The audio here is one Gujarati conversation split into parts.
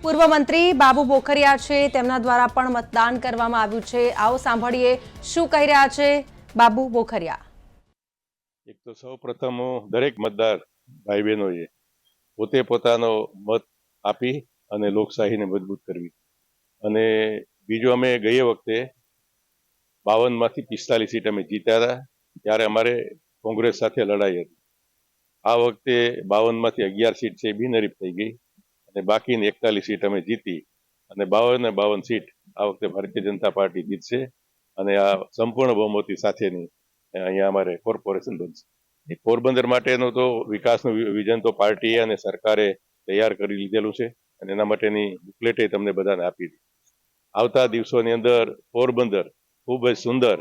પૂર્વ મંત્રી બાબુ બોખરિયા છે, તેમના દ્વારા પણ મતદાન કરવામાં આવ્યું છે। આવો સાંભળીએ શું કહી રહ્યા છે બાબુ બોખરિયા। એક તો સૌપ્રથમ દરેક મતદાર ભાઈ બહેનોએ પોતે પોતાનો મત આપી અને લોકશાહીને મજબૂત કરવી, અને બીજું અમે ગયે વખતે 52 માંથી 45 સીટ અમે જીત્યા હતા, ત્યારે અમારે કોંગ્રેસ સાથે લડાઈ હતી। આ વખતે 52 માંથી 11 સીટ છે બિનહરીફ થઈ ગઈ અને બાકીની 41 સીટ અમે જીતી અને 52 ને 52 સીટ આ વખતે ભારતીય જનતા પાર્ટી જીતશે અને આ સંપૂર્ણ બહુમતી સાથેની અહીંયા અમારે કોર્પોરેશન બનશે। પોરબંદર માટેનું તો વિકાસનું વિઝન તો પાર્ટી અને સરકારે તૈયાર કરી લીધેલું છે અને એના માટેની બુકલેટ તમને બધાને આપી દીધી। આવતા દિવસોની અંદર પોરબંદર ખૂબ જ સુંદર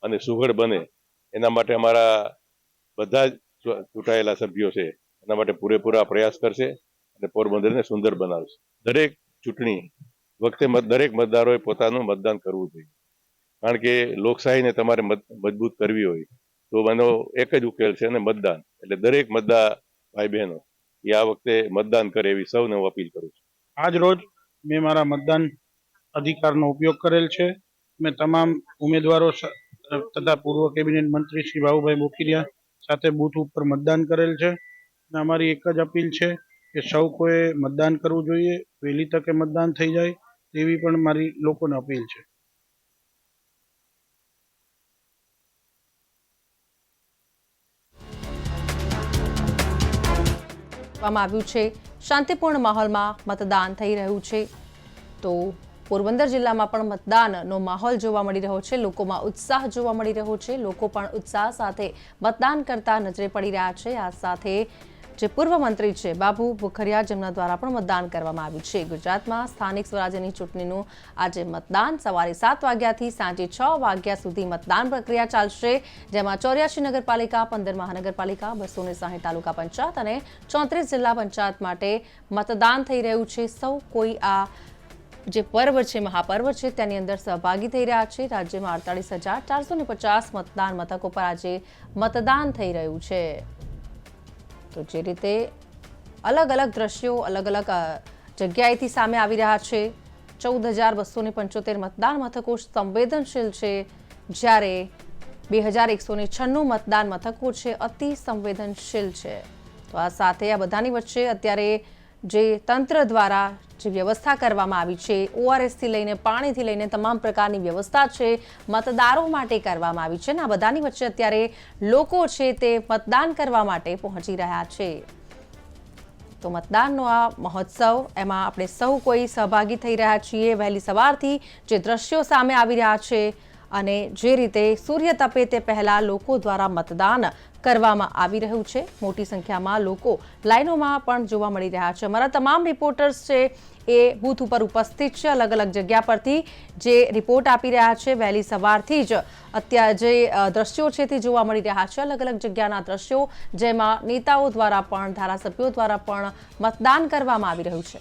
અને સુઘડ બને એના માટે અમારા બધા જ ચૂંટાયેલા સભ્યો છે એના માટે પૂરેપૂરા પ્રયાસ કરશે અને પોરબંદરને સુંદર બનાવશે। દરેક ચૂંટણી વખતે દરેક મતદારોએ પોતાનું મતદાન કરવું જોઈએ, કારણ કે લોકશાહીને તમારે મજબૂત કરવી હોય તો એનો એક જ ઉકેલ છે અને મતદાન। એટલે દરેક મતદાર ભાઈ બહેનો એ આ વખતે મતદાન કરે એવી સૌને હું અપીલ કરું છું। આજ રોજ મેં મારા મતદાન અધિકારનો ઉપયોગ કરેલ છે। મેં તમામ ઉમેદવારો તથા પૂર્વ કેબિનેટ મંત્રી શ્રી બાબુભાઈ બોખરિયા સાથે બૂથ ઉપર મતદાન કરેલ છે અને અમારી એક જ અપીલ છે કે સૌ કોઈ મતદાન કરવું જોઈએ, વહેલી તકે મતદાન થઈ જાય તેવી પણ મારી લોકોને અપીલ છે। આવ્યું છે શાંતિપૂર્ણ માહોલમાં મતદાન થઈ રહ્યું છે। તો પોરબંદર જિલ્લામાં પણ મતદાનનો માહોલ જોવા મળી રહ્યો છે, લોકોમાં ઉત્સાહ જોવા મળી રહ્યો છે, લોકો પણ ઉત્સાહ સાથે મતદાન કરતા નજરે પડી રહ્યા છે। આ સાથે જે પૂર્વ મંત્રી છે બાબુ બોખરિયા, જેમના દ્વારા પણ મતદાન કરવામાં આવ્યું છે। ગુજરાતમાં સ્થાનિક સ્વરાજ્યની ચૂંટણીનું આજે મતદાન સવારે 7 વાગ્યાથી સાંજે 6 વાગ્યા સુધી મતદાન પ્રક્રિયા ચાલશે, જેમાં 84 નગરપાલિકા, 15 મહાનગરપાલિકા, 260 તાલુકા પંચાયત અને 34 જિલ્લા પંચાયત માટે મતદાન થઈ રહ્યું છે। સૌ કોઈ આ જે પર્વ છે, મહાપર્વ છે, તેની અંદર સહભાગી થઈ રહ્યા છે। રાજ્યમાં 48,450 મતદાન મથકો પર આજે મતદાન થઈ રહ્યું છે। તો જે રીતે અલગ અલગ દ્રશ્યો અલગ અલગ જગ્યાએથી સામે આવી રહ્યા છે। 14,275 મતદાન મથકો સંવેદનશીલ છે, જ્યારે 2,196 મતદાન મથકો છે અતિ સંવેદનશીલ છે। તો આ સાથે આ બધાની વચ્ચે અત્યારે જે તંત્ર દ્વારા જે વ્યવસ્થા કરવામાં આવી છે, ORSથી લઈને પાણીથી લઈને તમામ પ્રકારની વ્યવસ્થા છે મતદારો માટે કરવામાં આવી છે, અને આ બધાની વચ્ચે અત્યારે લોકો છે તે મતદાન કરવા માટે પહોંચી રહ્યા છે। તો મતદાનનો આ મહોત્સવ, એમાં આપણે સૌ કોઈ સહભાગી થઈ રહ્યા છીએ। વહેલી સવારથી જે દ્રશ્યો સામે આવી રહ્યા છે અને જે રીતે સૂર્ય તપે તે પહેલા લોકો દ્વારા મતદાન કરવામાં આવી રહ્યું છે, મોટી સંખ્યામાં લોકો લાઈનોમાં પણ જોવા મળી રહ્યા છે। અમારા તમામ રિપોર્ટર્સ છે એ બૂથ ઉપર ઉપસ્થિત છે, અલગ અલગ જગ્યા પરથી જે રિપોર્ટ આપી રહ્યા છે। વહેલી સવારથી જ અત્યારે જે દ્રશ્યો છે તે જોવા મળી રહ્યા છે, અલગ અલગ જગ્યાના દ્રશ્યો, જેમાં નેતાઓ દ્વારા પણ, ધારાસભ્યો દ્વારા પણ મતદાન કરવામાં આવી રહ્યું છે।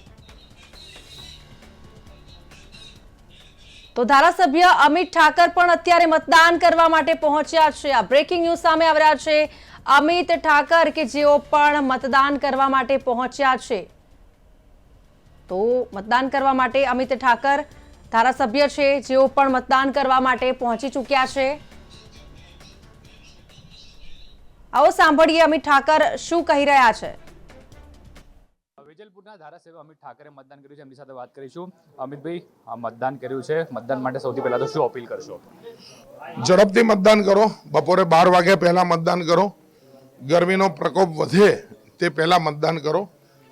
તો ધારાસભ્ય અમિત ઠાકર પણ અત્યારે મતદાન કરવા માટે પહોંચ્યા છે। આ બ્રેકિંગ ન્યૂઝ સામે આવી રહ્યા છે। અમિત ઠાકર કે જેઓ પણ મતદાન કરવા માટે પહોંચ્યા છે, તો મતદાન કરવા માટે અમિત ઠાકર ધારાસભ્ય છે જેઓ પણ મતદાન કરવા માટે પહોંચી ચૂક્યા છે। આવો સાંભળીએ અમિત ઠાકર શું કહી રહ્યા છે। વેજલપુરના ધારાસભ્ય અમિત ઠાકરે મતદાન કર્યું છે, એમની સાથે વાત કરીશું। અમિતભાઈ, આ મતદાન કર્યું છે, મતદાન માટે સૌથી પહેલા તો શું અપીલ કરશો? ઝડપથી મતદાન કરો, બપોરે 12 વાગ્યા પહેલા મતદાન કરો, ગરમીનો પ્રકોપ વધે તે પહેલા મતદાન કરો,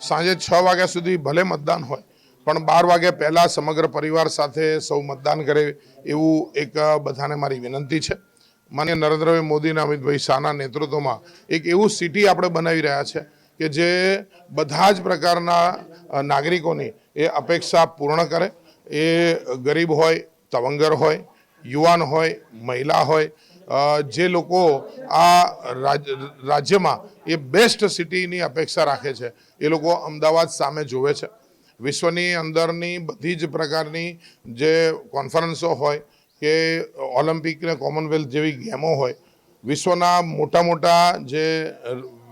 સાંજે 6 વાગ્યા સુધી ભલે મતદાન હોય પણ 12 વાગ્યા પહેલા સમગ્ર પરિવાર સાથે સૌ મતદાન કરે એવું એક બધાને મારી વિનંતી છે। માનનીય નરેન્દ્રભાઈ મોદી અને અમિતભાઈ શાહના નેતૃત્વમાં એક એવું સિટી આપણે બનાવી રહ્યા છે કે જે બધા જ પ્રકારના નાગરિકોની એ અપેક્ષા પૂર્ણ કરે। એ ગરીબ હોય, તવંગર હોય, યુવાન હોય, મહિલા હોય, જે લોકો આ રાજ્યમાં એ બેસ્ટ સિટીની અપેક્ષા રાખે છે, એ લોકો અમદાવાદ સામે જોવે છે। વિશ્વની અંદરની બધી જ પ્રકારની જે કોન્ફરન્સો હોય કે ઓલિમ્પિક ને કોમનવેલ્થ જેવી ગેમો હોય, વિશ્વના મોટા મોટા જે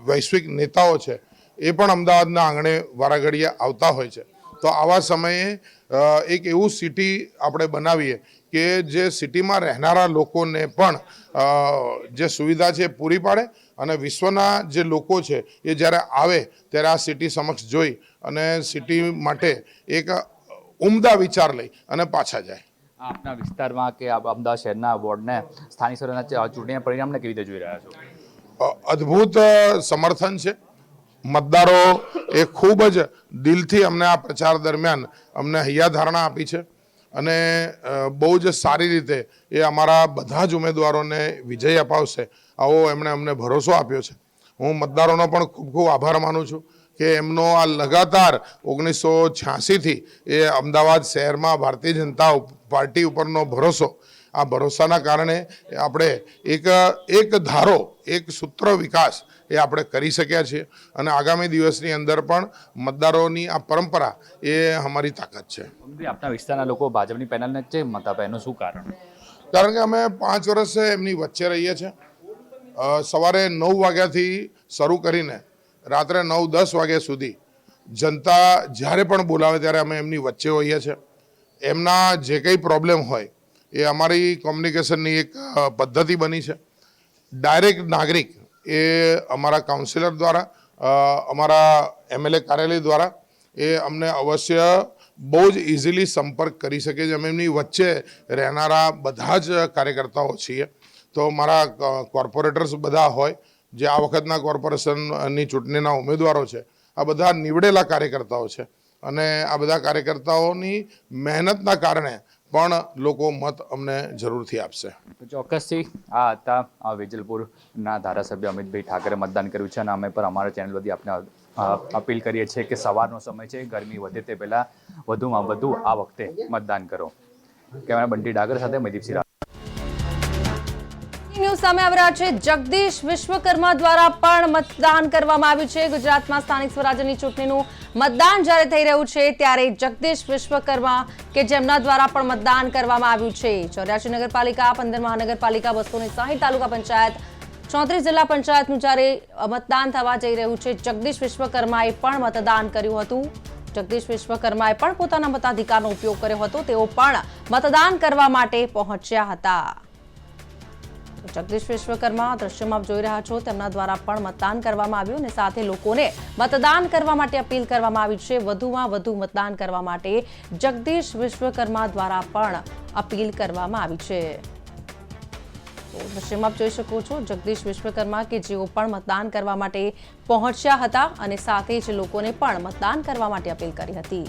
વૈશ્વિક નેતાઓ છે એ પણ અમદાવાદના આંગણે વારાઘડીએ આવતા હોય છે। તો આવા સમયે એક એવું સિટી આપણે બનાવીએ કે જે સિટીમાં રહેનારા લોકોને પણ જે સુવિધા છે એ પૂરી પાડે અને વિશ્વના જે લોકો છે એ જ્યારે આવે ત્યારે આ સિટી સમક્ષ જોઈ અને સિટી માટે એક ઉમદા વિચાર લઈ અને પાછા જાય. આપના વિસ્તારમાં કે અમદાવાદ શહેરના વોર્ડને સ્થાનિક સ્વરાજના ચૂંટણીના પરિણામને કેવી રીતે જોઈ રહ્યા છો? અદ્ભુત સમર્થન છે. મતદારો એ ખૂબ જ દિલથી અમને આ પ્રચાર દરમિયાન અમને હૈયાધારણા આપી છે અને બહુ જ સારી રીતે એ અમારા બધા જ ઉમેદવારોને વિજય અપાવશે આવો એમણે અમને ભરોસો આપ્યો છે. હું મતદારોનો પણ ખૂબ ખૂબ આભાર માનું છું કે એમનો આ લગાતાર 1986થી એ અમદાવાદ શહેરમાં ભારતીય જનતા પાર્ટી ઉપરનો ભરોસો, આ ભરોસાના કારણે આપણે એક ધારો એક સૂત્ર વિકાસ એ આપણે કરી શક્યા છીએ અને આગામી દિવસની અંદર પણ મતદારોની આ પરંપરા એ અમારી તાકાત છે. આપના વિસ્તારના લોકો ભાજપની પેનલને જ મત આપે એનું શું કારણ? કારણ કે અમે 5 વર્ષ એમની વચ્ચે રહીએ છીએ. સવારે 9 વાગ્યાથી શરૂ કરીને રાત્રે 9-10 વાગ્યા સુધી જનતા જ્યારે પણ બોલાવે ત્યારે અમે એમની વચ્ચે હોઈએ છીએ. એમના જે કંઈ પ્રોબ્લેમ હોય એ અમારી કોમ્યુનિકેશનની એક પદ્ધતિ બની છે. ડાયરેક્ટ નાગરિક એ અમારા કાઉન્સિલર દ્વારા અમારા MLA કાર્યાલય દ્વારા એ અમને અવશ્ય બહુ જ ઇઝીલી સંપર્ક કરી શકે છે. અમે એમની વચ્ચે રહેનારા બધા જ કાર્યકર્તાઓ છીએ. તો મારા કોર્પોરેટર્સ બધા હોય જે આ વખતના કોર્પોરેશનની ચૂંટણીના ઉમેદવારો છે, આ બધા નીવડેલા કાર્યકર્તાઓ છે અને આ બધા કાર્યકર્તાઓની મહેનતના કારણે પણ લોકો મત અમને જરૂરથી આપશે. ચોક્કસથી આ હતા વેજલપુરના ધારાસભ્ય અમિતભાઈ ઠાકરે મતદાન કર્યું છે અને અમે પણ અમારા ચેનલ વતી આપને અપીલ કરીએ છીએ કે સવારનો સમય છે, ગરમી વધે તે પહેલાં વધુમાં વધુ આ વખતે મતદાન કરો. કેમેરા બંટી ડાગર સાથે મયદીપસિંહ. ન્યૂઝ સામે આવી રહ્યા છે. જગદીશ વિશ્વકર્મા દ્વારા પણ મતદાન કરવામાં આવ્યું છે. ગુજરાતમાં સ્થાનિક સ્વરાજ્યની ચૂંટણીનું મતદાન જ્યારે થઈ રહ્યું છે ત્યારે જગદીશ વિશ્વકર્મા કે જેમના દ્વારા પણ મતદાન કરવામાં આવ્યું છે. 84 નગરપાલિકા, 15 મહાનગરપાલિકા, 260 તાલુકા પંચાયત, 34 જિલ્લા પંચાયતનું જ્યારે મતદાન થવા જઈ રહ્યું છે, જગદીશ વિશ્વકર્માએ પણ મતદાન કર્યું હતું. જગદીશ વિશ્વકર્માએ પણ પોતાના મતાધિકારનો ઉપયોગ કર્યો હતો. તેઓ પણ મતદાન કરવા માટે પહોંચ્યા હતા. જગદીશ વિશ્વકર્મા દ્રશ્યમાં આપ જોઈ રહ્યા છો, તેમના દ્વારા પણ મતદાન કરવામાં આવ્યું અને સાથે લોકોને મતદાન કરવા માટે અપીલ કરવામાં આવી છે. વધુમાં વધુ મતદાન કરવા માટે જગદીશ વિશ્વકર્મા દ્વારા પણ અપીલ કરવામાં આવી છે. તો દ્રશ્યમાં આપ જોઈ શકો છો જગદીશ વિશ્વકર્મા કે જેઓ પણ મતદાન કરવા માટે પહોંચ્યા હતા અને સાથે જ લોકોને પણ મતદાન કરવા માટે અપીલ કરી હતી.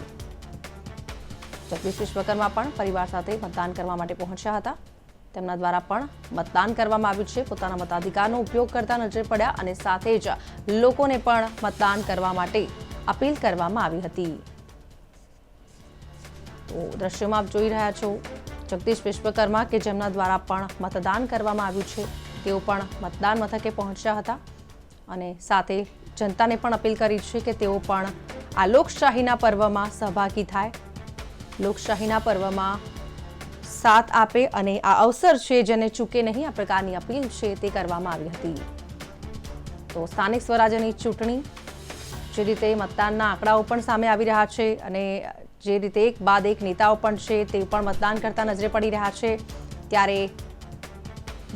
જગદીશ વિશ્વકર્મા પણ પરિવાર સાથે મતદાન કરવા માટે પહોંચ્યા હતા. તેમના દ્વારા પણ મતદાન કરવામાં આવ્યું છે. પોતાના મતાધિકારનો ઉપયોગ કરતા નજરે પડ્યા અને સાથે જ લોકોને પણ મતદાન કરવા માટે અપીલ કરવામાં આવી હતી. તો દ્રશ્યમાં આપ જોઈ રહ્યા છો જગદીશ વિશ્વકર્મા કે જેમના દ્વારા પણ મતદાન કરવામાં આવ્યું છે. તેઓ પણ મતદાન મથકે પહોંચ્યા હતા અને સાથે જનતાને પણ અપીલ કરી છે કે તેઓ પણ આ લોકશાહીના પર્વમાં સહભાગી થાય, લોકશાહીના પર્વમાં સાથ આપે અને આ અવસર છે જેને ચૂકે નહીં, આ પ્રકારની અપીલ છે તે કરવામાં આવી હતી. તો સ્થાનિક સ્વરાજ્યની ચૂંટણી જે રીતે મતદાનના આંકડાઓ પણ સામે આવી રહ્યા છે અને જે રીતે એક બાદ એક નેતાઓ પણ છે તે પણ મતદાન કરતા નજરે પડી રહ્યા છે, ત્યારે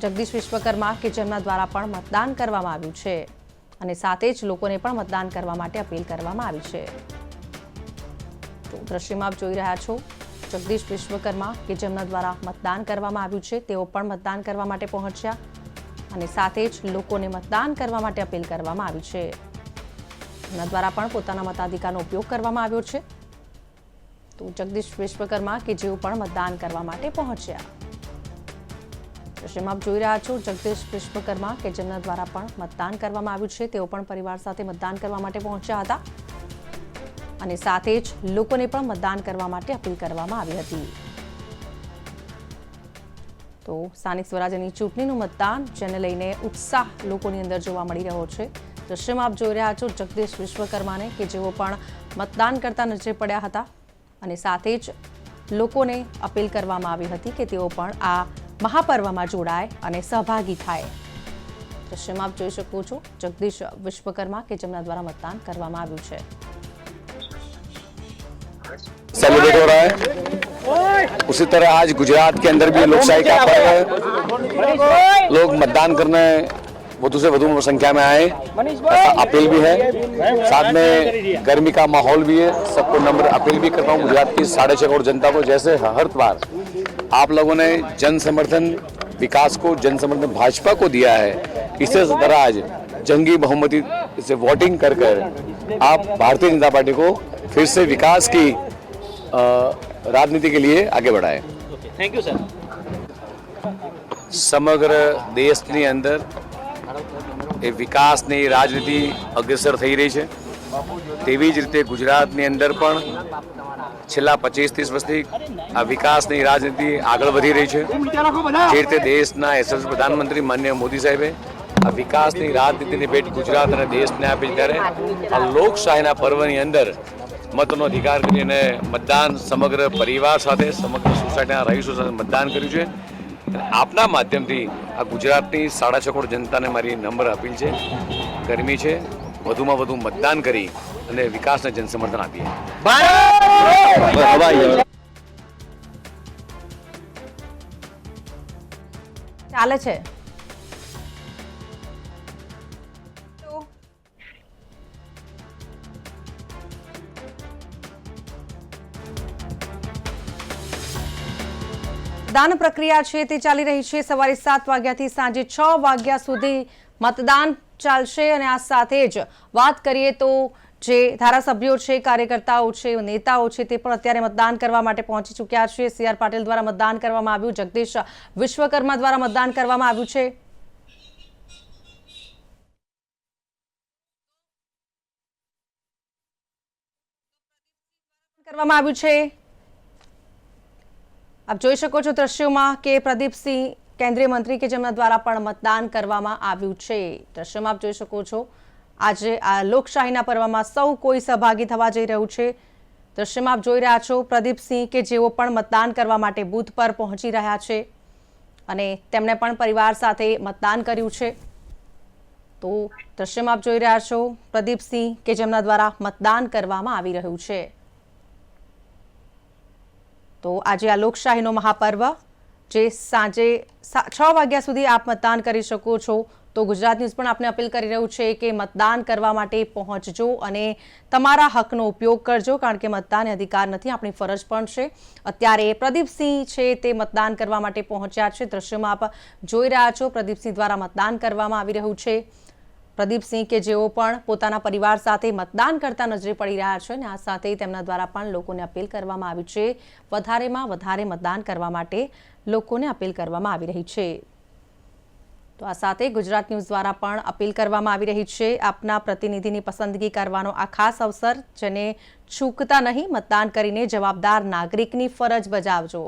જગદીશ વિશ્વકર્મા કે જેમના દ્વારા પણ મતદાન કરવામાં આવ્યું છે અને સાથે જ લોકોને પણ મતદાન કરવા માટે અપીલ કરવામાં આવી છે. તો દ્રશ્યમાં આપ જોઈ રહ્યા છો જગદીશ વિશ્વકર્મા કે જેમના દ્વારા મતદાન કરવામાં આવ્યું છે, તેઓ પણ મતદાન કરવા માટે પહોંચ્યા અને સાથે જ લોકોને મતદાન કરવા માટે અપીલ કરવામાં આવી છે. એમના દ્વારા પણ પોતાના મતાધિકારનો ઉપયોગ કરવામાં આવ્યો છે. તો જગદીશ વિશ્વકર્મા કે જેઓ પણ મતદાન કરવા માટે પહોંચ્યા. દ્રશ્યમાં આપ જોઈ રહ્યા છો જગદીશ વિશ્વકર્મા કે જેમના દ્વારા પણ મતદાન કરવામાં આવ્યું છે, તેઓ પણ પરિવાર સાથે મતદાન કરવા માટે પહોંચ્યા હતા અને સાથે જ લોકોને પણ મતદાન કરવા માટે અપીલ કરવામાં આવી હતી. તો સ્થાનિક સ્વરાજ્યની ચૂંટણીનું મતદાન જેને લઈને ઉત્સાહ લોકોની અંદર જોવા મળી રહ્યો છે. દ્રશ્યમાં આપ જોઈ રહ્યા છો જગદીશ વિશ્વકર્માને કે જેઓ પણ મતદાન કરતા નજરે પડ્યા હતા અને સાથે જ લોકોને અપીલ કરવામાં આવી હતી કે તેઓ પણ આ મહાપર્વમાં જોડાય અને સહભાગી થાય. દ્રશ્યમાં આપ જોઈ શકો છો જગદીશ વિશ્વકર્મા કે જેમના દ્વારા મતદાન કરવામાં આવ્યું છે. सेलिब्रेट हो रहा है। उसी तरह आज गुजरात के अंदर भी लोकशाही का पर्व है। लोग मतदान करने વધુ से વધુ संख्या में आए, ऐसा अपील भी है। साथ में गर्मी का माहौल भी है। सबको नम्र अपील भी करता हूँ गुजरात की 6.5 करोड़ जनता को, जैसे हर बार आप लोगों ने जन समर्थन विकास को, जन समर्थन भाजपा को दिया है, इसी तरह आज जंगी बहुमती से वोटिंग कर आप भारतीय जनता पार्टी को फिर से विकास की राजनीति के लिए आगे बढ़ाएं। Thank you sir. સમગ્ર દેશની અંદર એ વિકાસની રાજનીતિ અગ્રેસર થઈ રહી છે, તેવી જ રીતે ગુજરાતની અંદર પણ છેલ્લા 25-30 વર્ષથી આ વિકાસની રાજનીતિ આગળ વધી રહી છે। જે રીતે દેશના યશસ્વી પ્રધાનમંત્રી માનનીય મોદી સાહેબે આ વિકાસની રાજનીતિની ભેટ ગુજરાત અને દેશને આપી, ત્યારે આ લોકશાહીના પર્વની અંદર मतનો અધિકાર કરીને મતદાન સમગ્ર પરિવાર સાથે, સમગ્ર સોસાયટીના રહીશો સાથે મતદાન કર્યું છે। આપના માધ્યમથી આ ગુજરાતની 6.5 કરોડ જનતાને મારી નમ્ર અપીલ છે, ગરમી છે, વધુમાં વધુ મતદાન કરી અને વિકાસને જનસમર્થન આપીએ। ચાલે છે મતદાન પ્રક્રિયા છે તે ચાલી રહી છે। સવારે 7 વાગ્યાથી સાંજે 6 વાગ્યા સુધી મતદાન ચાલશે અને આ સાથે જ વાત કરીએ તો જે ધારાસભ્યો છે, કાર્યકર્તાઓ છે, નેતાઓ છે, તે પણ અત્યારે મતદાન કરવા માટે પહોંચી ચૂક્યા છે। CR પાટીલ દ્વારા મતદાન કરવામાં આવ્યું, જગદીશ વિશ્વકર્મા દ્વારા મતદાન કરવામાં આવ્યું છે। કરવામાં આવ્યું છે। આપ જોઈ શકો છો દ્રશ્યોમાં કે પ્રદીપસિંહ કેન્દ્રીય મંત્રી કે જેમના દ્વારા પણ મતદાન કરવામાં આવ્યું છે। દ્રશ્યોમાં આપ જોઈ શકો છો આજે આ લોકશાહીના પર્વમાં સૌ કોઈ સહભાગી થવા જઈ રહ્યું છે। દ્રશ્યમાં આપ જોઈ રહ્યા છો પ્રદીપસિંહ કે જેઓ પણ મતદાન કરવા માટે બૂથ પર પહોંચી રહ્યા છે અને તેમણે પણ પરિવાર સાથે મતદાન કર્યું છે। તો દ્રશ્યમાં આપ જોઈ રહ્યા છો પ્રદીપસિંહ કે જેમના દ્વારા મતદાન કરવામાં આવી રહ્યું છે। તો આજે આ લોકશાહીનો મહાપર્વ જે સાંજે 6 વાગ્યા સુધી આપ મતદાન કરી શકો છો। તો ગુજરાત ન્યૂઝ પણ આપને અપીલ કરી રહ્યું છે કે મતદાન કરવા માટે પહોંચજો અને તમારા હકનો ઉપયોગ કરજો, કારણ કે મતદાન એ અધિકાર નથી, આપણી ફરજ પણ છે। અત્યારે પ્રદીપસિંહ છે તે મતદાન કરવા માટે પહોંચ્યા છે। દ્રશ્યોમાં આપ જોઈ રહ્યા છો પ્રદીપસિંહ દ્વારા મતદાન કરવામાં આવી રહ્યું છે। પ્રદીપસિંહ કે જેઓ પણ પોતાના પરિવાર સાથે મતદાન કરતા નજરે પડી રહ્યા છે અને આ સાથે તેમના દ્વારા પણ લોકોને અપીલ કરવામાં આવી છે, વધારેમાં વધારે મતદાન કરવા માટે લોકોને અપીલ કરવામાં આવી રહી છે। તો આ સાથે ગુજરાત ન્યૂઝ દ્વારા પણ અપીલ કરવામાં આવી રહી છે, આપના પ્રતિનિધિની પસંદગી કરવાનો આ ખાસ અવસર, જેને ચૂકતા નહીં, મતદાન કરીને જવાબદાર નાગરિકની ફરજ બજાવજો।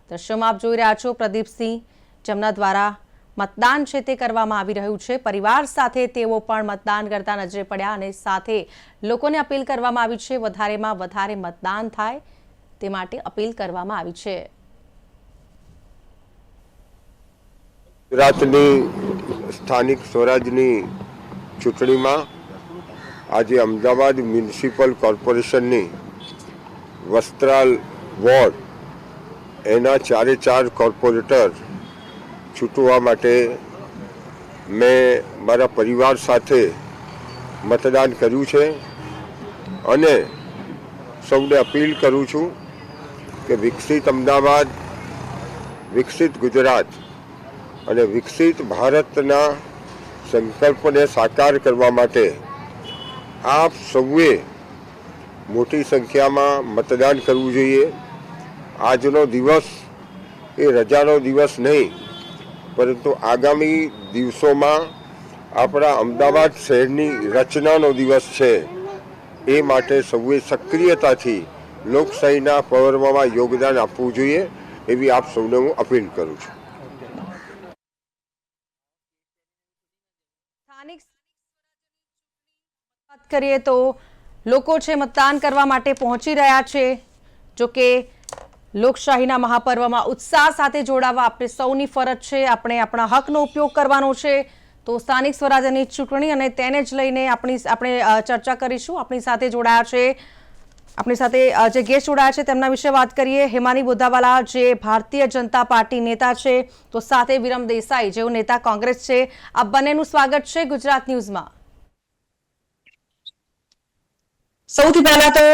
દ્રશ્યોમાં આપ જોઈ રહ્યા છો પ્રદીપસિંહ જેમના દ્વારા મતદાન છે તે કરવામાં આવી રહ્યું છે। પરિવાર સાથે તેઓ પણ મતદાન કરતા નજરે પડ્યા અને સાથે લોકોને અપીલ કરવામાં આવી છે વધારેમાં વધારે મતદાન થાય તે માટે અપીલ કરવામાં આવી છે। ગુજરાતની સ્થાનિક સ્વરાજની ચૂંટણીમાં આજે અમદાવાદ મ્યુનિસિપલ કોર્પોરેશનની વસ્ત્રાલ વોર્ડ એના 4 કોર્પોરેટર ચૂંટવા માટે મેં મારા પરિવાર સાથે મતદાન કર્યું છે અને સૌને અપીલ કરું છું કે વિકસિત અમદાવાદ, વિકસિત ગુજરાત અને વિકસિત ભારતના સંકલ્પને સાકાર કરવા માટે આપ સૌએ મોટી સંખ્યામાં મતદાન કરવું જોઈએ। આજનો દિવસ એ રજાનો દિવસ નહીં, પરંતુ આગામી દિવસોમાં આપણા અમદાવાદ શહેરની રચનાનો દિવસ છે। એ માટે સૌએ સક્રિયતાથી લોકશાહીના પર્વમાં યોગદાન આપવું જોઈએ એવી આપ સૌને હું અપીલ કરું છું। વાત કરીએ તો લોકો છે મતદાન કરવા માટે પહોંચી રહ્યા છે। જો કે લોકશાહીના મહાપર્વમાં ઉત્સાહ સાથે જોડાવા આપણે સૌની ફરજ છે, આપણે આપણા હકનો ઉપયોગ કરવાનો છે। તો સ્થાનિક સ્વરાજ્યની ચૂંટણી અને તેને જ લઈને આપણે ચર્ચા કરીશું। આપણી સાથે જોડાયા છે આપણી સાથે જે ગેસ્ટ જોડાયા છે તેમના વિશે વાત કરીએ. હેમાની બોધાવાલા જે ભારતીય જનતા પાર્ટી નેતા છે, તો સાથે વિરમ દેસાઈ જેઓ નેતા કોંગ્રેસ છે. આ બંનેનું સ્વાગત છે ગુજરાત ન્યૂઝમાં. સૌથી પહેલા તો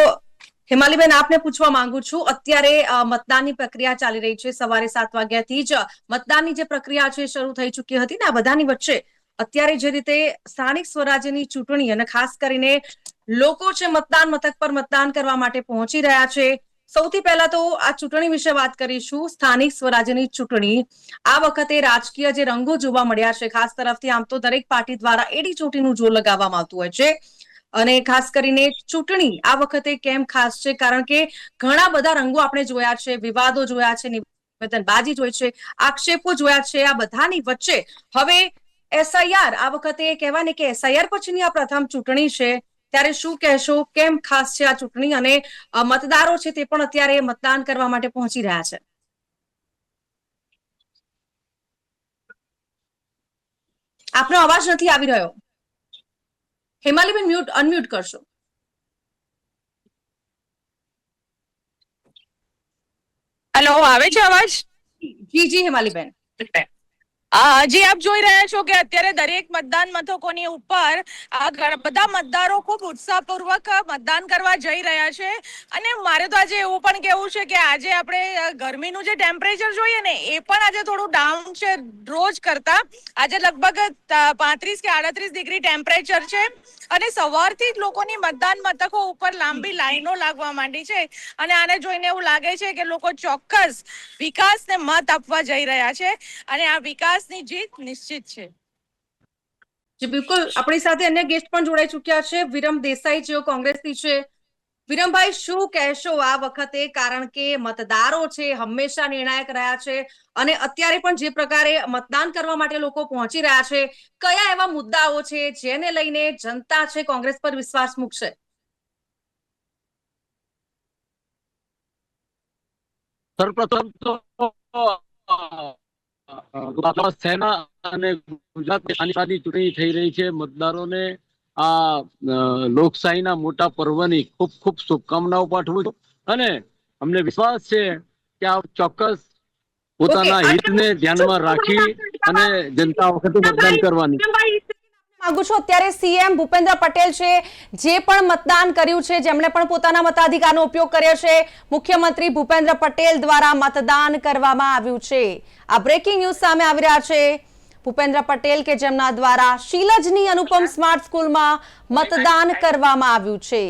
હેમાલીબેન આપને પૂછવા માંગુ છું, અત્યારે મતદાનની પ્રક્રિયા ચાલી રહી છે. સવારે 7 વાગ્યાથી જ મતદાનની જે પ્રક્રિયા છે શરૂ થઈ ચૂકી હતી ને આ બધાની વચ્ચે અત્યારે જે રીતે સ્થાનિક સ્વરાજ્યની ચૂંટણી અને ખાસ કરીને લોકો છે મતદાન મથક પર મતદાન કરવા માટે પહોંચી રહ્યા છે. સૌથી પહેલા તો આ ચૂંટણી વિશે વાત કરીશું. સ્થાનિક સ્વરાજ્યની ચૂંટણી આ વખતે રાજકીય જે રંગો જોવા મળ્યા છે, ખાસ તરફથી આમ તો દરેક પાર્ટી દ્વારા એડી ચોટીનું જોર લગાવવામાં આવતું હોય છે અને ખાસ કરીને ચૂંટણી આ વખતે કેમ ખાસ છે કારણ કે ઘણા બધા રંગો આપણે જોયા છે, વિવાદો જોયા છે, નિવેદનબાજી જોઈ છે, આક્ષેપો જોયા છે. આ બધાની વચ્ચે હવે એસઆઈઆર આ વખતે કહેવાય ને કે એસઆઈઆર પછીની આ પ્રથમ ચૂંટણી છે, ત્યારે શું કહેશો? કેમ ખાસ છે આ ચૂંટણી અને મતદારો છે તે પણ અત્યારે મતદાન કરવા માટે પહોંચી રહ્યા છે? આપનો અવાજ નથી આવી રહ્યો. હેમાલીબેન અનમ્યુટ કરશો. હેલો, આવે છે અવાજ? જી જી હેમાલીબેન. જી, આપ જોઈ રહ્યા છો કે અત્યારે દરેક મતદાન મથકોની ઉપર બધા મતદારો ખૂબ ઉત્સાહપૂર્વક મતદાન કરવા જઈ રહ્યા છે. અને મારે તો આજે એવું પણ કહેવું છે કે આજે આપણે ગરમીનું જે ટેમ્પરેચર જોઈએ ને એ પણ આજે થોડું ડાઉન છે રોજ કરતા. આજે લગભગ 35 કે 38 ડિગ્રી ટેમ્પરેચર છે અને સવારથી જ લોકોની મતદાન મથકો ઉપર લાંબી લાઈનો લાગવા માંડી છે. અને આને જોઈને એવું લાગે છે કે લોકો ચોક્કસ વિકાસને મત આપવા જઈ રહ્યા છે અને આ વિકાસની જીત નિશ્ચિત છે. જી બિલકુલ. આપણી સાથે અન્ય ગેસ્ટ પણ જોડાઈ ચૂક્યા છે. વિરમ દેસાઈ જેઓ કોંગ્રેસથી છે. વિરમભાઈ, શું કહેશો આ વખતે? કારણ કે મતદારો છે હંમેશા નિર્ણાયક રહ્યા છે અને અત્યારે પણ જે પ્રકારે મતદાન કરવા માટે લોકો પહોંચી રહ્યા છે, કયા એવા મુદ્દાઓ છે જેને લઈને જનતા છે કોંગ્રેસ પર વિશ્વાસ મૂકશે? સર્વપ્રથમ તો સેના અને ગુજરાત ચૂંટણી થઈ રહી છે. મતદારોને આ લોકશાહીના મોટા પર્વની ખૂબ ખૂબ શુભકામનાઓ પાઠવું છું અને અમને વિશ્વાસ છે કે આ ચોક્કસ પોતાના હિતને ધ્યાનમાં રાખી અને જનતા વખતે મતદાન કરવાની. માંગુ છું, અત્યારે સીએમ ભૂપેન્દ્ર પટેલ છે જે પણ મતદાન કર્યું છે, જેમણે પણ પોતાના મતાધિકારનો ઉપયોગ કર્યો છે, મુખ્યમંત્રી ભૂપેન્દ્ર પટેલ દ્વારા મતદાન કરવામાં આવ્યું છે. આ બ્રેકિંગ ન્યૂઝ સામે આવી રહ્યા છે. ભૂપેન્દ્ર પટેલ કે જેમના દ્વારા શીલજની અનુપમ સ્માર્ટ સ્કૂલમાં મતદાન કરવામાં આવ્યું છે.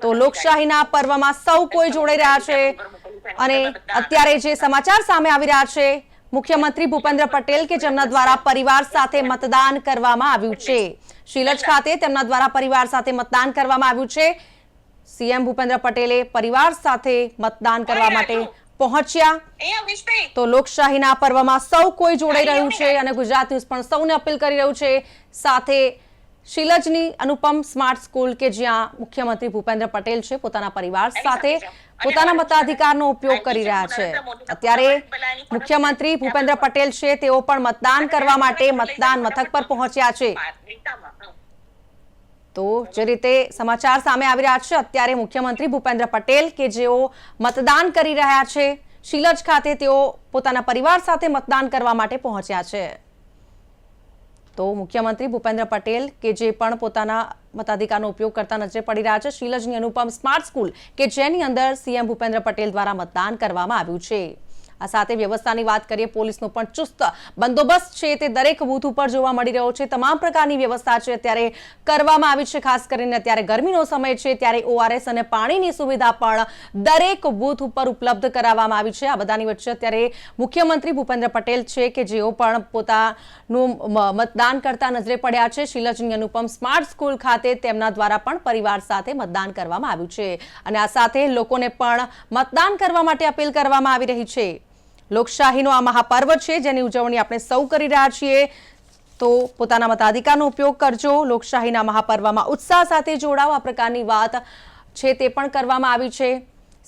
તો લોકશાહીના પર્વમાં સૌ કોઈ જોડાઈ રહ્યા છે અને અત્યારે જે સમાચાર સામે આવી રહ્યા છે, મુખ્યમંત્રી ભૂપેન્દ્ર પટેલ કે જેમના દ્વારા પરિવાર સાથે મતદાન કરવામાં આવ્યું છે. શીલજ ખાતે તેમના દ્વારા પરિવાર સાથે મતદાન કરવામાં આવ્યું છે. સીએમ ભૂપેન્દ્ર પટેલે પરિવાર સાથે મતદાન કરવા માટે પહોંચ્યા. તો લોકશાહીના પર્વમાં સૌ કોઈ જોડાઈ રહ્યું છે અને ગુજરાત ન્યૂઝ પણ સૌને અપીલ કરી રહ્યું છે. સાથે શીલજની અનુપમ સ્માર્ટ સ્કૂલ કે જ્યાં મુખ્યમંત્રી ભૂપેન્દ્ર પટેલ છે પોતાના પરિવાર સાથે પોતાના મતાધિકારનો ઉપયોગ કરી રહ્યા છે. અત્યારે મુખ્યમંત્રી ભૂપેન્દ્ર પટેલ છે તેઓ પણ મતદાન કરવા માટે મતદાન મથક પર પહોંચ્યા છે. તો જે રીતે સમાચાર સામે આવી રહ્યા છે, અત્યારે મુખ્યમંત્રી ભૂપેન્દ્ર પટેલ કે જેઓ મતદાન કરી રહ્યા છે શીલજ ખાતે, તેઓ પોતાના પરિવાર સાથે મતદાન કરવા માટે પહોંચ્યા છે. તો મુખ્યમંત્રી ભૂપેન્દ્ર પટેલ કે જે પણ પોતાના મતાધિકારનો ઉપયોગ કરતા નજરે પડી રહ્યા છે. શીલજની અનુપમ સ્માર્ટ સ્કૂલ કે જેની અંદર સીએમ ભૂપેન્દ્ર પટેલ દ્વારા મતદાન કરવામાં આવ્યું છે. આ સાથે વ્યવસ્થાની વાત કરીએ, પોલીસનો પણ ચુસ્ત બંદોબસ્ત છે તે દરેક બૂથ ઉપર જોવા મળી રહ્યો છે. તમામ પ્રકારની વ્યવસ્થા છે અત્યારે કરવામાં આવી છે. ખાસ કરીને અત્યારે ગરમીનો સમય છે ત્યારે ORS અને પાણીની સુવિધા પણ દરેક બૂથ ઉપર ઉપલબ્ધ કરાવવામાં આવી છે. આ બધાની વચ્ચે અત્યારે મુખ્યમંત્રી ભૂપેન્દ્ર પટેલ છે કે જેઓ પણ પોતાનું મતદાન કરતા નજરે પડ્યા છે. શીલજની અનુપમ સ્માર્ટ સ્કૂલ ખાતે તેમના દ્વારા પણ પરિવાર સાથે મતદાન કરવામાં આવ્યું છે અને આ સાથે લોકોને પણ મતદાન કરવા માટે અપીલ કરવામાં આવી રહી છે. લોકશાહીનો આ મહાપર્વ છે જેની ઉજવણી આપણે સૌ કરી રહ્યા છીએ. તો પોતાના મતાધિકારનો ઉપયોગ કરજો, લોકશાહીના મહાપર્વમાં ઉત્સાહ સાથે જોડાઓ. આ પ્રકારની વાત છે તે પણ કરવામાં આવી છે.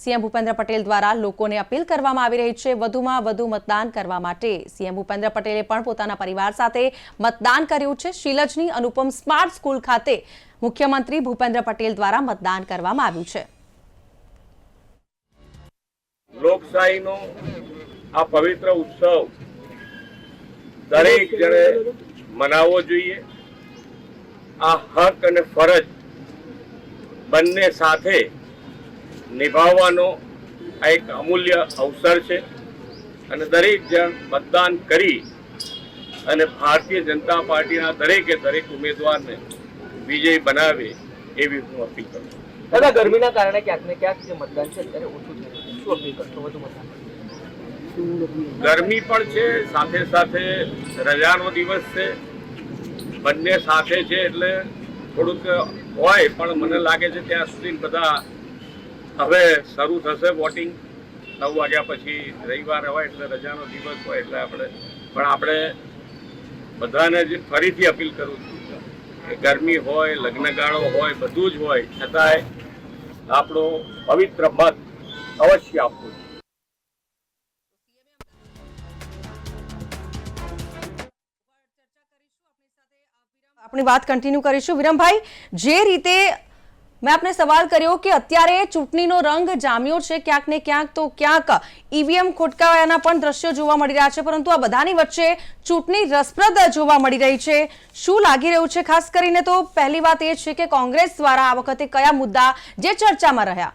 સીએમ ભૂપેન્દ્ર પટેલ દ્વારા લોકોને અપીલ કરવામાં આવી રહી છે વધુમાં વધુ મતદાન કરવા માટે. સીએમ ભૂપેન્દ્ર પટેલે પણ પોતાના પરિવાર સાથે મતદાન કર્યું છે. શીલજની અનુપમ સ્માર્ટ સ્કૂલ ખાતે મુખ્યમંત્રી ભૂપેન્દ્ર પટેલ દ્વારા મતદાન કરવામાં આવ્યું છે. લોકશાહીનો આ પવિત્ર ઉત્સવ દરેક જણે મનાવવો જોઈએ. આ હક અને ફરજ બંને સાથે નિભાવવાનો આ એક અમૂલ્ય અવસર છે અને દરેક જણ મતદાન કરી અને ભારતીય જનતા પાર્ટીના દરેકે દરેક ઉમેદવારને વિજય બનાવે એવી હું અપીલ કરું છું. દાદા, ગરમીના કારણે ક્યાંક ને ક્યાંક જે મતદાન છે અત્યારે ઓછું થઈ રહ્યું છે. શું અપીલ કરશો વધુ મતદાન? ગરમી પણ છે, સાથે સાથે રજાનો દિવસ છે, બંને સાથે છે એટલે થોડુંક હોય, પણ મને લાગે છે ત્યાં સુધી બધા હવે શરૂ થશે વોટિંગ 9 વાગ્યા પછી. રવિવાર હોય એટલે રજાનો દિવસ હોય એટલે આપણે બધાને જ ફરીથી અપીલ કરું છું કે ગરમી હોય, લગ્નગાળો હોય, બધું જ હોય, છતાંય આપણો પવિત્ર મત અવશ્ય આપવું. આપણી વાત કન્ટિન્યુ કરીશું. વિરમભાઈ, જે રીતે મેં આપને સવાલ કર્યો કે અત્યારે ચૂંટણીનો રંગ જામ્યો છે, ક્યાંક ને ક્યાંક તો ક્યાંક ઈવીએમ ખોટકાવાના પણ દ્રશ્યો જોવા મળી રહ્યા છે, પરંતુ આ બધાની વચ્ચે ચૂંટણી રસપ્રદ જોવા મળી રહી છે. શું લાગી રહ્યું છે? ખાસ કરીને તો પહેલી વાત એ છે કે કોંગ્રેસ દ્વારા આ વખતે કયા મુદ્દા જે ચર્ચામાં રહ્યા?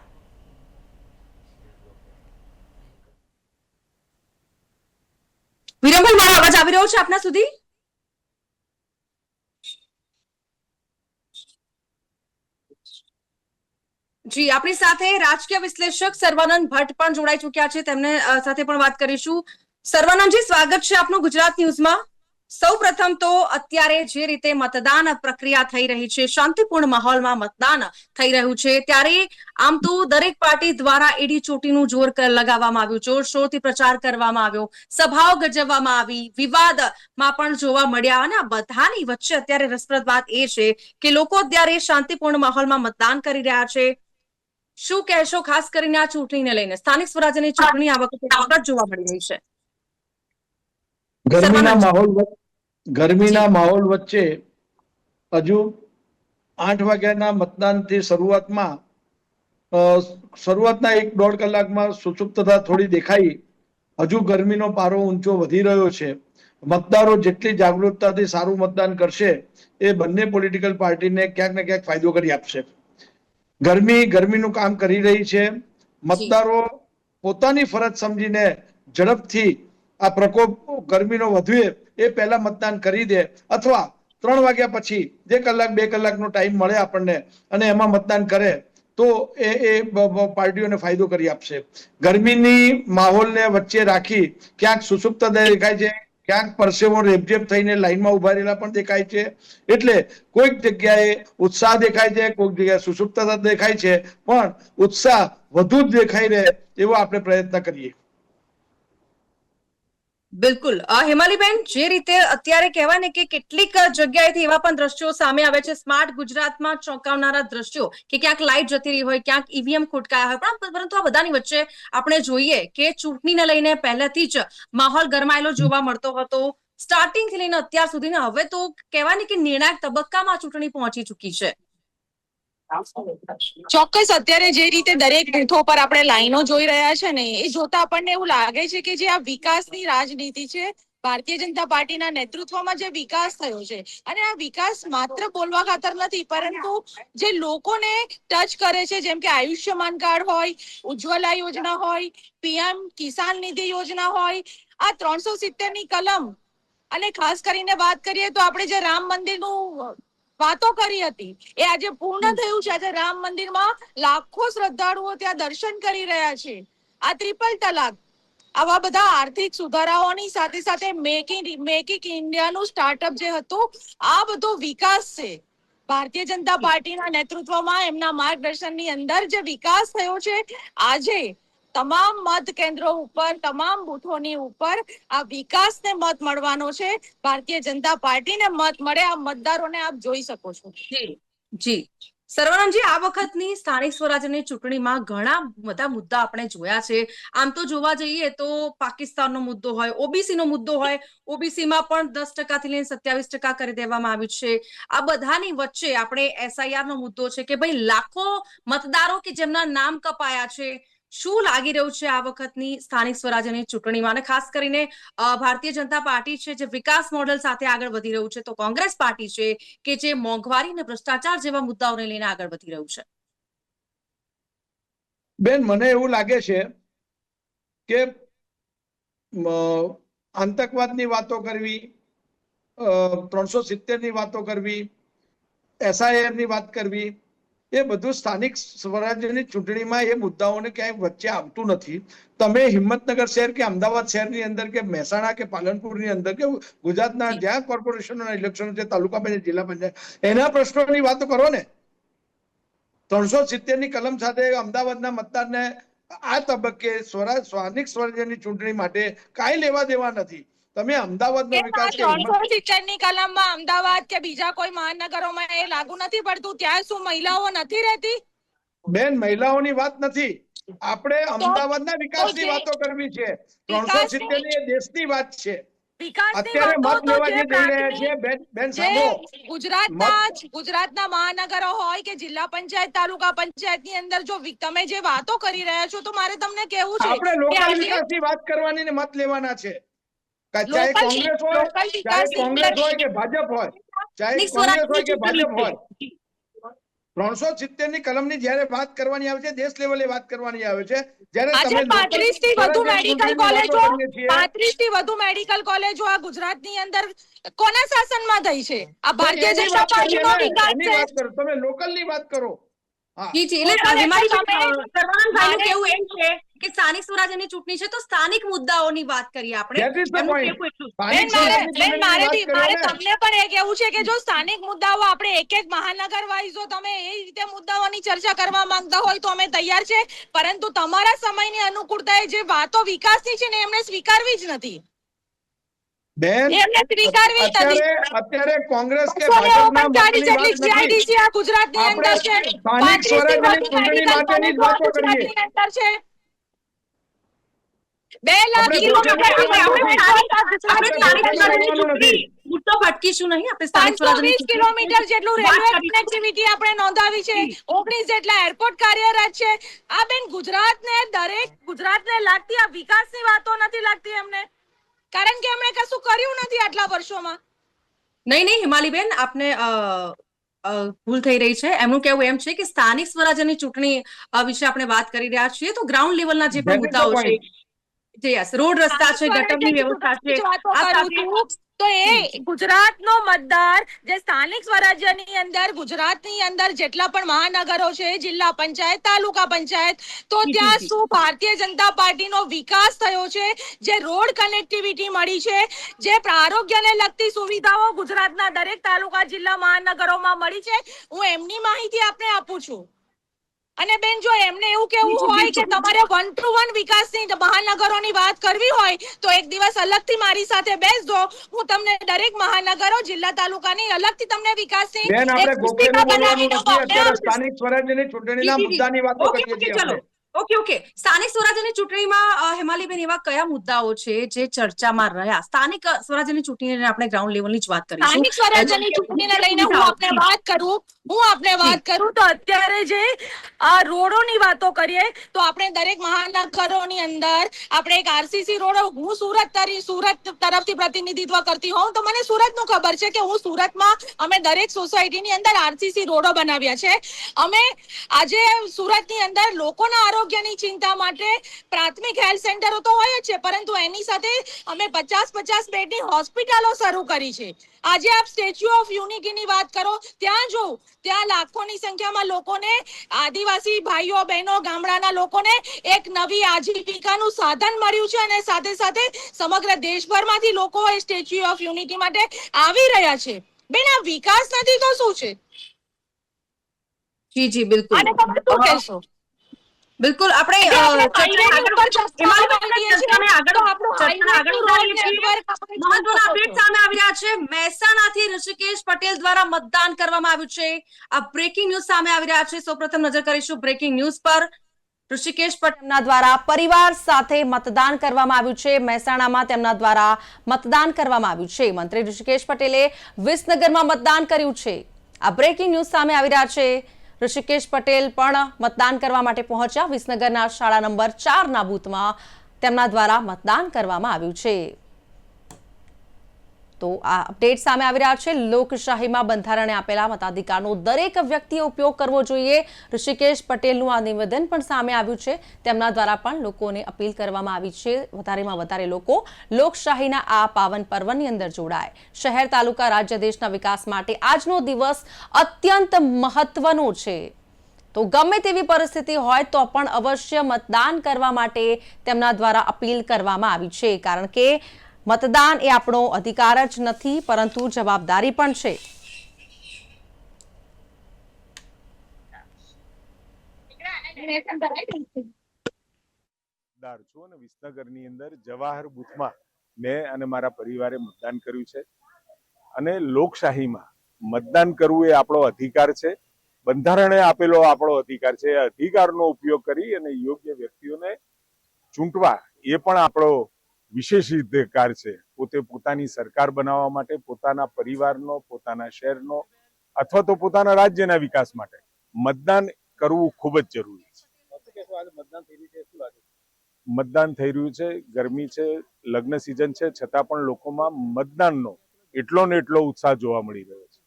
વિરમભાઈ, મારો અવાજ આવી રહ્યો છે આપના સુધી? જી, આપણી સાથે રાજકીય વિશ્લેષક સર્વાનંદ ભટ્ટ પણ જોડાઈ ચૂક્યા છે, તેમને સાથે પણ વાત કરીશું. સર્વાનંદજી, સ્વાગત છે આપનું ગુજરાત ન્યૂઝમાં. સૌપ્રથમ તો અત્યારે જે રીતે મતદાન પ્રક્રિયા થઈ રહી છે, શાંતિપૂર્ણ માહોલમાં મતદાન થઈ રહ્યું છે, ત્યારે આમ તો દરેક પાર્ટી દ્વારા એડી ચોટીનું જોર લગાવવામાં આવ્યું, જોરશોરથી પ્રચાર કરવામાં આવ્યો, સભાઓ ગજવવામાં આવી, વિવાદમાં પણ જોવા મળ્યા, અને આ બધાની વચ્ચે અત્યારે રસપ્રદ વાત એ છે કે લોકો અત્યારે શાંતિપૂર્ણ માહોલમાં મતદાન કરી રહ્યા છે. શું કહેશો ખાસ કરીને આ ચૂંટણીને લઈને? સ્થાનિક સ્વરાજ્યની ચૂંટણી આ વખતે જોવા મળી રહી છે. ગરમીના માહોલ વચ્ચે હજુ 8 વાગ્યાના મતદાનથી શરૂઆતના 1-1.5 કલાકમાં સુસુપ્તતા થોડી દેખાઈ. હજુ ગરમીનો પારો ઊંચો વધી રહ્યો છે. મતદારો જેટલી જાગૃતતાથી સારું મતદાન કરશે એ બંને પોલિટિકલ પાર્ટીને ક્યાંક ને ક્યાંક ફાયદો કરી આપશે. ગરમીનું કામ કરી રહી છે. મતદારો પોતાની ફરજ સમજીને ઝડપથી આ પ્રકોપ ગરમીનો વધે એ પહેલા મતદાન કરી દે, અથવા 3 વાગ્યા પછી 1 કલાક 2 કલાકનો ટાઈમ મળે આપણને અને એમાં મતદાન કરે તો એ પાર્ટીઓને ફાયદો કરી આપશે. ગરમીની માહોલને વચ્ચે રાખી ક્યાંક સુસુપ્તતા દેખાય છે, ક્યાંક પરસેવો રેબઝેબ થઈને લાઈનમાં ઉભા રહેલા પણ દેખાય છે. એટલે કોઈક જગ્યાએ ઉત્સાહ દેખાય છે, કોઈક જગ્યાએ સુસુપ્તતા દેખાય છે, પણ ઉત્સાહ વધુ જ દેખાઈ રહે એવો આપણે પ્રયત્ન કરીએ. બિલકુલ. હિમાલીબેન, જે રીતે અત્યારે કહેવાય ને કે કેટલીક જગ્યાએથી એવા પણ દ્રશ્યો સામે આવે છે, સ્માર્ટ ગુજરાતમાં ચોંકાવનારા દ્રશ્યો, કે ક્યાંક લાઇટ જતી રહી હોય, ક્યાંક ઈવીએમ ખોટકાયા હોય, પણ પરંતુ આ બધાની વચ્ચે આપણે જોઈએ કે ચૂંટણીને લઈને પહેલેથી જ માહોલ ગરમાયેલો જોવા મળતો હતો, સ્ટાર્ટિંગથી લઈને અત્યાર સુધી. હવે તો કહેવાય ને કે નિર્ણાયક તબક્કામાં ચૂંટણી પહોંચી ચૂકી છે. ચોક્કસ. અત્યારે જે રીતે દરેક બૂથો પર આપણે લાઈનો જોઈ રહ્યા છે ને, એ જોતા આપણને એવું લાગે છે કે જે આ વિકાસની રાજનીતિ છે, ભારતીય જનતા પાર્ટીના નેતૃત્વમાં જે વિકાસ થયો છે, અને આ વિકાસ માત્ર બોલવા ખાતર નથી, પરંતુ જે લોકોને ટચ કરે છે, જેમ કે આયુષ્યમાન કાર્ડ હોય, ઉજ્જવલા યોજના હોય, પીએમ કિસાન નિધિ યોજના હોય, આ 370 ની કલમ, અને ખાસ કરીને વાત કરીએ તો આપણે જે રામ મંદિરનું વાતો કરી હતી એ આજે પૂર્ણ થયું છે. આજે રામ મંદિરમાં લાખો શ્રદ્ધાળુઓ ત્યાં દર્શન કરી રહ્યા છે. આ ટ્રિપલ તલાક, આવા બધા આર્થિક સુધારાઓની સાથે સાથે મેક ઇન ઇન્ડિયાનું સ્ટાર્ટઅપ જે હતું, આ બધો વિકાસ છે. ભારતીય જનતા પાર્ટીના નેતૃત્વમાં એમના માર્ગદર્શનની અંદર જે વિકાસ થયો છે, આજે તમામ મત કેન્દ્રો ઉપર, તમામ બૂથોની ઉપર આ વિકાસને મત મળવાનો છે. ભારતીય જનતા પાર્ટીને મત મળે, આ મતદારોને આપ જોઈ શકો છો. જી સર્વાનંદજી, આ વખતની સ્થાનિક સ્વરાજ્યની ચૂંટણીમાં ઘણા બધા મુદ્દા આપણે જોયા છે. આમ તો જોવા જઈએ તો પાકિસ્તાનનો મુદ્દો હોય, ઓબીસી નો મુદ્દો હોય, ઓબીસીમાં પણ 10% થી લઈને 27% કરી દેવામાં આવ્યું છે. આ બધાની વચ્ચે આપણે SIR નો મુદ્દો છે કે ભાઈ લાખો મતદારો કે જેમના નામ કપાયા છે, શું લાગી રહ્યું છે આ વખતની સ્થાનિક સ્વરાજ્યની ચૂંટણીમાં, અને ખાસ કરીને ભારતીય જનતા પાર્ટી છે જે વિકાસ મોડેલ સાથે આગળ વધી રહ્યું છે, તો કોંગ્રેસ પાર્ટી છે કે જે મોંઘવારી અને ભ્રષ્ટાચાર જેવા મુદ્દાઓને લઈને આગળ વધી રહ્યું છે? બેન, મને એવું લાગે છે કે આતંકવાદની વાતો કરવી, 370 ની વાતો કરવી, SIR ની વાત કરવી, એ બધું સ્થાનિક સ્વરાજ્યની ચૂંટણીમાં એ મુદ્દાઓને ક્યાંય વચ્ચે આવતું નથી. તમે હિંમતનગર શહેર કે અમદાવાદ શહેરની અંદર કે મહેસાણા કે પાલનપુરની અંદર કે ગુજરાતના જ્યાં કોર્પોરેશનના ઇલેક્શન છે, તાલુકા પંચાયત, જિલ્લા પંચાયત, એના પ્રશ્નોની વાતો કરો ને. 370 ની કલમ સાથે અમદાવાદના મતદારને આ તબક્કે સ્થાનિક સ્વરાજ્યની ચૂંટણી માટે કાંઈ લેવા દેવા નથી. તમે અમદાવાદનો વિકાસ કે 370 ની કલમમાં અમદાવાદ કે બીજા કોઈ મહાનગરોમાં એ લાગુ નથી પડતું? ત્યાં શું મહિલાઓ નથી રહેતી? બેન, મહિલાઓની વાત નથી, આપણે અમદાવાદના વિકાસની વાતો કરવી છે. 370 ની એ દેશની વાત છે. અત્યારે મત લેવા જે જઈ રહ્યા છે, બેન સાંભળો, ગુજરાતના મહાનગરો હોય કે જિલ્લા પંચાયત, તાલુકા પંચાયતની અંદર જો તમે જે વાતો કરી રહ્યા છો, તો મારે તમને કહેવું છે આપણે લોકલ વિકાસની વાત કરવાની ને મત લેવાના છે. ચાહે કોંગ્રેસ હોય કે ભાજપ હોય, ચાહે કોંગ્રેસ હોય કે ભાજપ હોય, 370 ની કલમની જ્યારે વાત કરવાની આવે છે, દેશ લેવલે વાત કરવાની આવે છે. જ્યારે તમે 35 થી વધુ મેડિકલ કોલેજો આ ગુજરાતની અંદર કોના શાસનમાં થઈ છે? આ ભારતીય જનતા પાર્ટીનો વિકાસ છે. તમે લોકલની વાત કરો. કે સ્થાનિક સ્વરાજ્યની ચૂંટણી છે તો સ્થાનિક મુદ્દાઓની વાત કરીએ આપણે. મારે તમને પણ એ કેવું છે કે જો સ્થાનિક મુદ્દાઓ આપણે એક એક મહાનગર વાઇઝ જો તમે એ રીતે મુદ્દાઓની ચર્ચા કરવા માંગતા હોય તો અમે તૈયાર છે, પરંતુ તમારા સમયની અનુકૂળતાએ જે વાતો વિકાસની છે ને એમને સ્વીકારવી જ નથી. બેન, અત્યારે કોંગ્રેસ કે ગુજરાતની અંદર છે, સ્થાનિક સ્વરાજ્યની ચૂંટણી માટેની જ વાતો કરીએ. 2 લાખ કિલોમીટર જેટલું રેલવે કનેક્ટિવિટી આપણે નોંધાવી છે, 19 જેટલા એરપોર્ટ કાર્યરત છે. આ બેન ગુજરાતને લાગતી આ વિકાસની વાતો નથી લાગતી એમને, કારણ કે એમણે કશું કર્યું નથી આટલા વર્ષોમાં. નહીં, હિમાલીબેન, આપને ભૂલ થઈ રહી છે. એમનું કહેવું એમ છે કે સ્થાનિક સ્વરાજ્યની ચૂંટણી વિશે આપણે વાત કરી રહ્યા છીએ, તો ગ્રાઉન્ડ લેવલના જે પણ મુદ્દાઓ છે, રોડ રસ્તા છે, ગટરની વ્યવસ્થા છે, તો એ ગુજરાતનો મતદાર જે સ્થાનિક સ્વરાજ્યની અંદર ગુજરાતની અંદર જેટલા પણ મહાનગરો છે, જિલ્લા પંચાયત, તાલુકા પંચાયત, તો ત્યાં શું ભારતીય જનતા પાર્ટીનો વિકાસ થયો છે, જે રોડ કનેક્ટિવિટી મળી છે, જે આરોગ્યને લગતી સુવિધાઓ ગુજરાતના દરેક તાલુકા, જિલ્લા, મહાનગરોમાં મળી છે, હું એમની માહિતી આપને આપું છું. અને બેન, જો એમને એવું કેવું હોય કે તમારે 1 to 1 વિકાસની મહાનગરોની વાત કરવી હોય તો એક દિવસ અલગથી મારી સાથે બેસજો, હું તમને દરેક મહાનગરો, જિલ્લા, તાલુકાની અલગથી તમને વિકાસની સ્થાનિક સ્વરાજ્યની ચૂંટણીના મુદ્દાની વાતો કરીએ છીએ. ઓકે. સ્થાનિક સ્વરાજ્યની ચૂંટણીમાં હિમાલીબેન એવા કયા મુદ્દાઓ છે જે ચર્ચામાં રહ્યા? સ્થાનિક સ્વરાજ્યની ચૂંટણીને આપણે ગ્રાઉન્ડ લેવલની જ વાત કરીશું. સ્થાનિક સ્વરાજ્યની ચૂંટણીને લઈને હું આપને વાત કરું તો અત્યારે જે આ રોડોની વાતો કરીએ તો આપણે દરેક મહાનગરોની અંદર આપણે એક RCC રોડ, હું સુરત તરફથી પ્રતિનિધિત્વ કરતી હોઉં તો મને સુરતનું ખબર છે કે હું સુરતમાં અમે દરેક સોસાયટીની અંદર RCC રોડો બનાવ્યા છે. અમે આજે સુરતની અંદર લોકોના આરોગ્યની ચિંતા માટે પ્રાથમિક હેલ્થ સેન્ટરો તો હોય જ છે, પરંતુ એની સાથે અમે 50 બેડની હોસ્પિટલો શરૂ કરી છે. આજે આપ સ્ટેચ્યુ ઓફ યુનિટીની વાત કરો, ત્યાં લાખોની સંખ્યામાં લોકોને, આદિવાસી ભાઈઓ બહેનો, ગામડાના લોકોને એક નવી આજીવિકાનું સાધન મળ્યું છે, અને સાથે સાથે સમગ્ર દેશભરમાંથી લોકો એ સ્ટેચ્યુ ઓફ યુનિટી માટે આવી રહ્યા છે. બેન, આ વિકાસ નથી તો શું છે? જી બિલકુલ. અને તમે શું કહેશો? બિલકુલ, આપણે મહેસાણાથી ઋષિકેશ પટેલ દ્વારા મતદાન કરવામાં આવ્યું છે. આ બ્રેકિંગ ન્યૂઝ સામે આવી રહ્યા છે. સૌપ્રથમ નજર કરીશું બ્રેકિંગ ન્યૂઝ પર. ઋષિકેશ પટેલના દ્વારા પરિવાર સાથે મતદાન કરવામાં આવ્યું છે. મહેસાણામાં તેમના દ્વારા મતદાન કરવામાં આવ્યું છે. મંત્રી ઋષિકેશ પટેલે વિસનગરમાં મતદાન કર્યું છે. આ બ્રેકિંગ ન્યૂઝ સામે આવી રહ્યા છે. ઋષિકેશ પટેલ પણ મતદાન કરવા માટે પહોંચ્યા. વિસનગરના શાળા નંબર 4ના બૂથમાં તેમના દ્વારા મતદાન કરવામાં આવ્યું છે. તો આ અપડેટ સામે આવી રહ્યા છે. લોકશાહીમાં બંધારણે આપેલા મતાધિકારનો દરેક વ્યક્તિએ ઉપયોગ કરવો જોઈએ. ઋષિકેશ પટેલનું આ નિવેદન પણ સામે આવ્યું છે. તેમના દ્વારા પણ લોકોને અપીલ કરવામાં આવી છે વધારેમાં વધારે લોકો લોકશાહીના આ પાવન પર્વની અંદર જોડાય. શહેર, તાલુકા, રાજ્ય, દેશના વિકાસ માટે આજનો દિવસ અત્યંત મહત્વનો છે. તો ગમે તેવી પરિસ્થિતિ હોય તો પણ અવશ્ય મતદાન કરવા માટે તેમના દ્વારા અપીલ કરવામાં આવી છે. કારણ કે મતદાન એ આપણો અધિકાર જ નથી પરંતુ જવાબદારી પણ છે. વિસનગરની અંદર જવાહર બૂથમાં મેં અને મારા પરિવારે મતદાન કર્યું છે અને લોકશાહીમાં મતદાન કરવું એ આપણો અધિકાર છે. બંધારણે આપેલો આપણો અધિકાર છે. એ અધિકારનો ઉપયોગ કરી અને યોગ્ય વ્યક્તિઓને ચૂંટવા એ પણ આપણો વિશેષ અધિકાર છે. પોતે પોતાની સરકાર બનાવવા માટે, પોતાના પરિવારનો, પોતાના શહેરનો અથવા તો પોતાના રાજ્યના વિકાસ માટે મતદાન કરવું ખૂબ જ જરૂરી છે. મતદાન થઈ રહ્યું છે, ગરમી છે, લગ્ન સિઝન છે, છતાં પણ લોકોમાં મતદાનનો એટલો ને એટલો ઉત્સાહ જોવા મળી રહ્યો છે.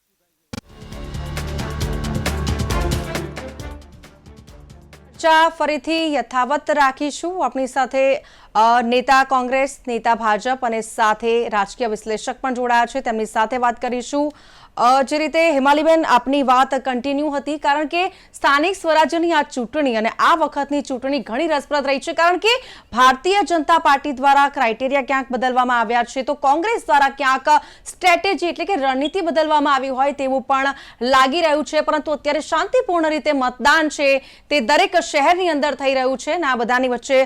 ચર્ચા ફરીથી યથાવત રાખીશું. આપણી સાથે નેતા કોંગ્રેસ, નેતા ભાજપ અને સાથે રાજકીય વિશ્લેષક પણ જોડાયા છે. તેમની સાથે વાત કરીશું. જે રીતે હેમાલીબેન આપની વાત કન્ટિન્યુ હતી, કારણ કે સ્થાનિક સ્વરાજ્યની આ ચૂંટણી અને આ વખતની ચૂંટણી ઘણી રસપ્રદ રહી છે. કારણ કે ભારતીય જનતા પાર્ટી દ્વારા ક્રાઇટેરિયા ક્યાંક બદલવામાં આવ્યા છે તો કોંગ્રેસ દ્વારા ક્યાંક સ્ટ્રેટેજી એટલે કે રણનીતિ બદલવામાં આવી હોય તેવું પણ લાગી રહ્યું છે. પરંતુ અત્યારે શાંતિપૂર્ણ રીતે મતદાન છે તે દરેક શહેરની અંદર થઈ રહ્યું છે અને આ બધાની વચ્ચે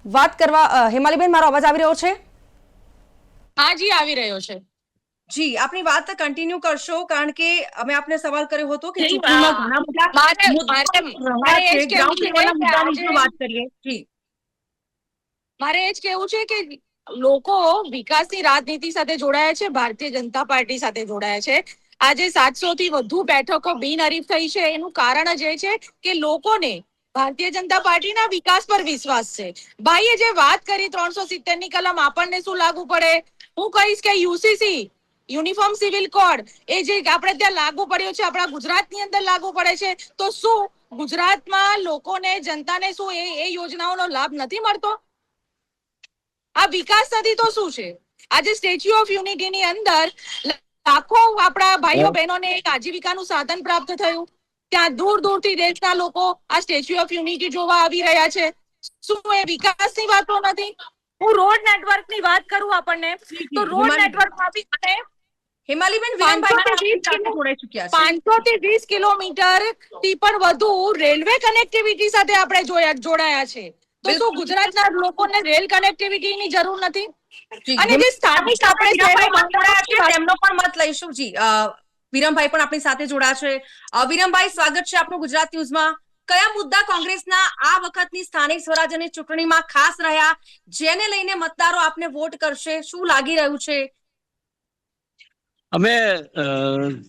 વાત કરવા હેમાલીબેન, મારો અવાજ આવી રહ્યો છે? હા જી, આવી રહ્યો છે. જી, આપની વાત કન્ટિન્યુ કરશો, કારણ કે અમે આપને સવાલ કર્યો હતો કે મારે એ જ કહેવું છે કે લોકો વિકાસની રાજનીતિ સાથે જોડાયા છે, ભારતીય જનતા પાર્ટી સાથે જોડાયા છે. આજે 700 થી વધુ બેઠકો બિનહરીફ થઈ છે. એનું કારણ જ એ છે કે લોકોને ભારતીય જનતા પાર્ટીના વિકાસ પર વિશ્વાસ છે. ભાઈએ જે વાત કરી 370 ની કલમ આપણને શું લાગુ પડે, હું કહીશ કે યુસીસી યુનિફોર્મ સિવિલ કોડ એ જે આપણે ત્યાં લાગુ પડ્યો છે, આપણા ગુજરાતની અંદર લાગુ પડે છે, તો શું ગુજરાતમાં લોકોને, જનતાને શું એ યોજનાઓનો લાભ નથી મળતો? આ વિકાસ નથી તો શું છે? આજે સ્ટેચ્યુ ઓફ યુનિટીની અંદર લાખો આપણા ભાઈઓ બહેનોને એક આજીવિકાનું સાધન પ્રાપ્ત થયું. ત્યાં દૂર દૂરથી દેશના લોકો આ સ્ટેચ્યુ ઓફ યુનિટી જોવા આવી રહ્યા છે. શું એ વિકાસની વાતો નથી? હું રોડ નેટવર્કની વાત કરું આપણને તો રોડ નેટવર્કમાં બી અને હેમાલીબેન, 500 થી 20 કિલોમીટર થી પણ વધુ રેલવે કનેક્ટિવિટી સાથે આપણે જોડાયા છે. તો શું ગુજરાતના લોકોને રેલ કનેક્ટિવિટીની જરૂર નથી? અને જે સ્થાનિક આપણે તેમનો પણ મત લઈશું. જી, વિરમભાઈ પણ આપણી સાથે જોડાયા છે. વિરમભાઈ, સ્વાગત છે આપનું ગુજરાત ન્યૂઝમાં. કયા મુદ્દા કોંગ્રેસના આ વખતની સ્થાનિક સ્વરાજ્યની ચૂંટણીમાં ખાસ રહ્યા, જેને લઈને મતદારો આપને વોટ કરશે? શું લાગી રહ્યું છે? અમે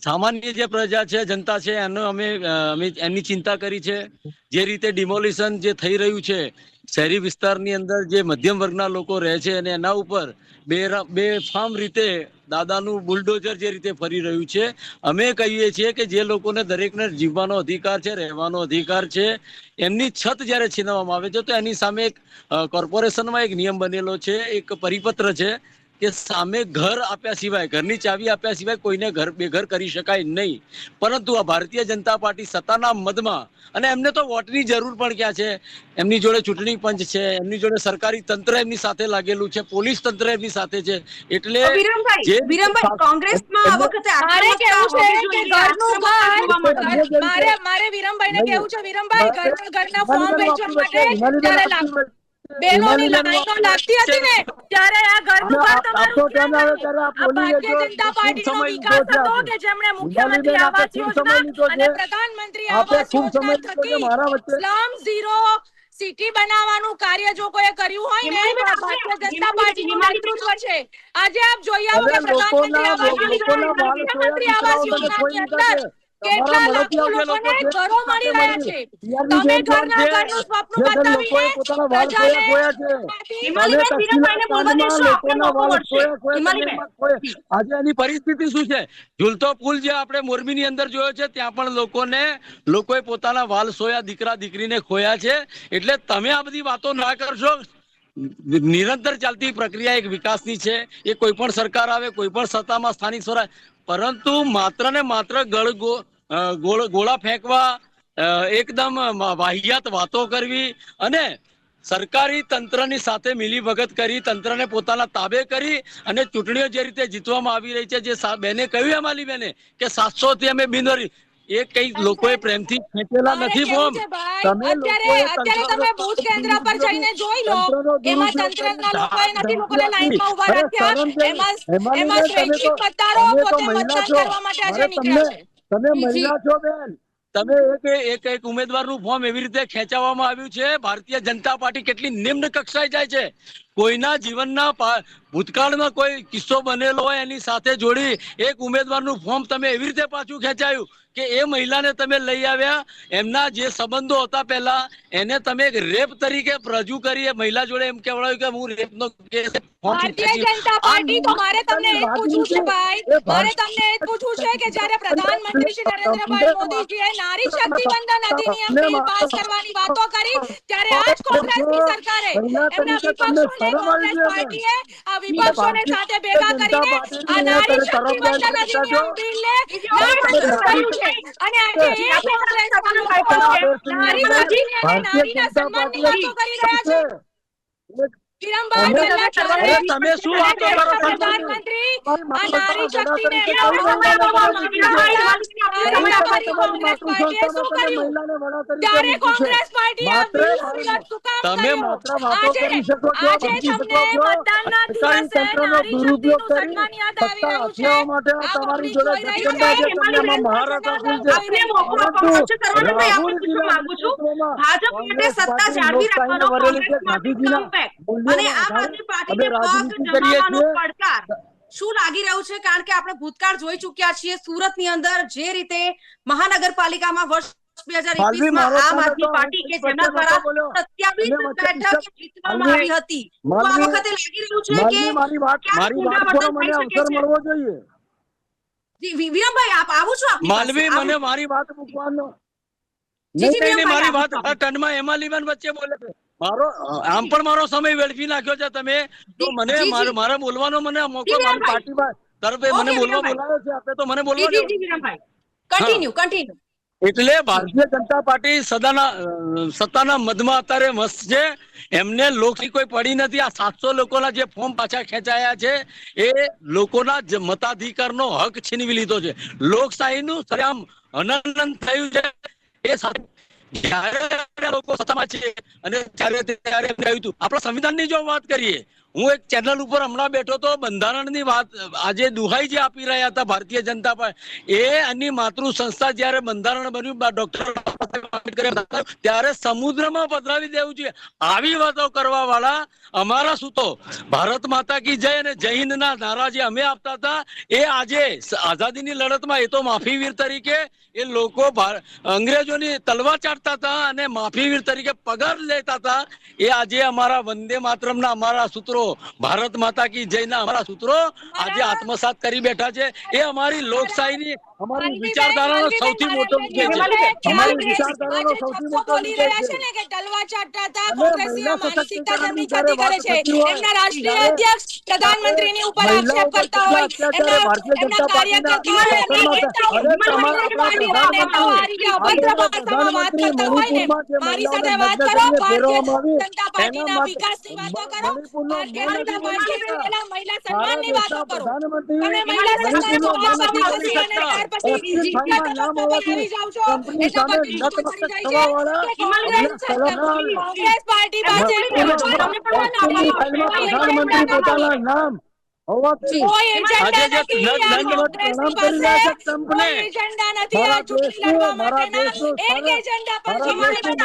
સામાન્ય જે પ્રજા છે, જનતા છે, એનો અમે એની ચિંતા કરી છે. જે રીતે ડિમોલિશન જે થઈ રહ્યું છે શહેરી વિસ્તારની અંદર, જે મધ્યમ વર્ગના લોકો રહે છે અને એના ઉપર બેફામ રીતે દાદાનું બુલડોઝર જે રીતે ફરી રહ્યું છે, અમે કહીએ છીએ કે જે લોકોને દરેકને જીવવાનો અધિકાર છે, રહેવાનો અધિકાર છે, એમની છત જ્યારે છીનવવામાં આવે છે તો એની સામે એક કોર્પોરેશનમાં એક નિયમ બનેલો છે, એક પરિપત્ર છે કે સામે ઘર આપ્યા સિવાય, ઘરની ચાવી આપ્યા સિવાય કોઈને બેઘર કરી શકાય નહીં. પરંતુ આ ભારતીય જનતા પાર્ટી સત્તાના મદમાં, અને એમને તો વોટની જરૂર પણ ક્યાં છે? એમની જોડે ચૂંટણી પંચ છે, એમની જોડે સરકારી તંત્ર એમની સાથે લાગેલું છે, પોલીસ તંત્ર એમની સાથે છે. એટલે વિરમભાઈ, કોંગ્રેસમાં આ વખતે મારે કેવું છે કે મારે વિરમભાઈને કેવું છે, વિરમભાઈ ઘરના ફોર્મ વેચવા માટે ત્યારે બહેનોની લાઈનો લાગતી હતી ને, ત્યારે આ ઘરનું ઘર તમારું ક્યાં ગયું? આ ભારતીય જનતા પાર્ટીનો વિકાસ હતો કે જેમણે મુખ્યમંત્રી આવાસ યોજના અને પ્રધાનમંત્રી આવાસ યોજના થકી સ્લમ ઝીરો સિટી બનાવવાનું કાર્ય જો કોઈ કર્યું હોય ને, ભારતીય જનતા પાર્ટીનું નેતૃત્વ છે. આજે આપ જોઈ આવો કે પ્રધાનમંત્રી આવાસ યોજના, મુખ્યમંત્રી આવાસ યોજનાની અંદર કેટલા લાખો લોકોને ઘરો મળી રહ્યા છે. તમે ઘરના ઘરનું સ્વપ્ન બતાવીને પ્રજાને આજે એની પરિસ્થિતિ શું છે? ઝૂલતો પુલ જે આપણે મોરબીની અંદર જોયો છે ત્યાં પણ લોકોએ પોતાના વાલ સોયા, દીકરા દીકરીને ખોયા છે. એટલે તમે આ બધી વાતો ના કરશો. નિરંતર ચાલતી પ્રક્રિયા એક વિકાસની છે. એ કોઈ પણ સરકાર આવે, કોઈ પણ સત્તામાં સ્થાનિક સ્વરાજ, પરંતુ માત્ર ને માત્ર ગોળા ફેંકવા, એકદમ વાહિયાત વાતો કરવી અને સરકારી તંત્રની સાથે મિલીભગત કરી, તંત્રને પોતાના તાબે કરી અને ચૂંટણીઓ જે રીતે જીતવામાં આવી રહી છે, જે બેને કહ્યું અમાલી બેને કે 700 થી અમે બિનરી, એ કઈ લોકોએ પ્રેમથી ખેંચેલા નથી ફોર્મ. અત્યારે તમે બુથ કેન્દ્ર પર જઈને જોઈ લો, એમાં તંત્રના લોકોએ નથી લોકોને લાઈનમાં ઉભા રાખ્યા. એમાં સ્વૈચ્છિક મતદારો પોતે મતદાન કરવા માટે આજે નીકળ્યા છે. તમે મહિલા છો બેન, તમે એક ઉમેદવારનું ફોર્મ એવી રીતે ખેંચાવવામાં આવ્યું છે. ભારતીય જનતા પાર્ટી કેટલી નિમ્ન કક્ષાએ જાય છે. કોઈના જીવનના ભૂતકાળમાં કોઈ કિસ્સો બનેલો હોય એની સાથે જોડી એક ઉમેદવારનું ફોર્મ તમે એવી રીતે પાછું ખેંચાયું કે એ મહિલાને તમે લઈ આવ્યા. એમના જે સંબંધો હતા પહેલા એને તમે રેપ તરીકે રજૂ કરી. એ મહિલા જોડે એમ કહેવાયું કે હું રેપનો કેસ. ભારતીય જનતા પાર્ટી તો મારે તમને એ પૂછવું છે ભાઈ, મારે તમને એ પૂછવું છે કે જ્યારે પ્રધાનમંત્રી શ્રી નરેન્દ્રભાઈ મોદીજીએ નારી શક્તિ બંધન અધિનિયમ બિલ પાસ કરવાની વાતો કરી, ત્યારે આજ કોંગ્રેસની સરકારે એમના વિપક્ષોને, કોંગ્રેસ પાર્ટીએ આ વિપક્ષોને સાથે ભેગા કરીને આ નારી શક્તિ બંધન અધિનિયમ બિલને નામંજૂર કર્યું છે. અને આજે એ કોંગ્રેસના લોકો નારી બચીને અને નારીના સન્માનની વાતો કરી રહ્યા છે. વિરમભાઈ, છેલ્લા 4 તમે શું વાતો કરો છો? પ્રધાનમંત્રી આ નારી શક્તિને કોંગ્રેસ પાર્ટીએ શું કર્યું? ત્યારે કોંગ્રેસ પાર્ટીએ આ બિલનો વિરોધ શું કામ કર્યો? આજે તમને મતદાનના દિવસે નારી શક્તિનું સન્માન યાદ આવી રહ્યું છે. આ પબ્લિક જોઈ રહી છે. શું લાગી રહ્યું છે? કારણ કે આપણે ભૂતકાળ જોઈ ચુક્યા છીએ. સુરતની અંદર જે રીતે મહાનગરપાલિકામાં વર્ષ 2021માં આમ આદમી પાર્ટી કે જેના દ્વારા 27 બેઠક જીતવામાં આવી હતી, તો આ વખતે લાગી રહ્યું છે કે મારી વાત અવસર મળવો જોઈએ. વિરમભાઈ, આપ આવું છો માલવી, મને મારી વાત મૂકવાનો મારી વાત ટનમાં એમાલીબેન વચ્ચે બોલે છે. આમ પણ મારો સમય વેડફી નાખ્યો છે તમે. તો મને મારા બોલવાનો મને મોકો મારી પાર્ટીમાં તરફે મને બોલવા બોલાવ્યો છે. આપણે તો મને બોલવા કન્ટિન્યુ. એટલે ભારતીય જનતા પાર્ટી સત્તાના મધમાં અત્યારે મસ્ત છે. એમને લોકની કોઈ પડી નથી. આ 700 લોકોના જે ફોર્મ પાછા ખેંચાયા છે એ લોકોના મતાધિકારનો હક છીનવી લીધો છે. લોકશાહીનું સરેઆમ હનન થયું છે. એ સાથે જ્યારે લોકો સત્તામાં છે અને ત્યારે આપણા સંવિધાનની જો વાત કરીએ, હું એક ચેનલ ઉપર હમણાં બેઠો તો બંધારણની વાત આજે દુહાઈ જે આપી રહ્યા હતા ભારતીય જનતા પાર્ટી, એ એની માતૃ સંસ્થા જ્યારે બંધારણ બન્યું ડોક્ટર ત્યારે સમુદ્રમાં પધરાવી દેવું જોઈએ. આવી વાતો કરવા વાળા અમારા શું તો ભારત માતા કી જય અને જય હિન્દના નારા જે અમે આપતા હતા એ આજે આઝાદીની લડતમાં એ તો માફીવીર તરીકે એ લોકો અંગ્રેજોની તલવાર ચાટતા હતા અને માફીવીર તરીકે પગાર લેતા હતા. એ આજે અમારા વંદે માતરમના અમારા સૂત્રો, ભારત માતા કી જયના અમારા સૂત્રો આજે આત્મસાત કરી બેઠા છે. એ અમારી લોકશાહીની, અમારી વિચારધારાનો સૌથી મોટો વિજય છે. અમારી વિચારધારાનો સૌથી મોટો વિજય છે. કે તલવાર ચાટતા હતા, કોંગ્રેસીય માનસિકતા તેમની છતી કરે છે. એમના રાષ્ટ્રીય અધ્યક્ષ પ્રધાનમંત્રીની ઉપર આક્ષેપ કરતા હોય, એમના કાર્યકર્તાઓ એમના નેતાઓ અભદ્ર ભાષામાં વાત કરતા હોય ને, મારી સાથે વાત કરો. ભારતીય જનતા પાર્ટીના વિકાસની વાતો કરો. ભારતીય જનતા પાર્ટીએ કરેલા મહિલા સન્માનની વાતો કરો. તમે મહિલા સન્માનનો આપવાની ખુશી અને ત્યાર પછી આવી જાવ છો એટલે બધી વસ્તુ થઈ જાય છે. કોંગ્રેસ પાર્ટી પાસે પ્રધાનમંત્રી પોતાના નામ કોઈ એજન્ડા નથી. કોંગ્રેસની પાસે કોઈ એજન્ડા નથી. આ ચૂંટણી લડવા માટેના એક એજન્ડા પર ભારતીય જનતા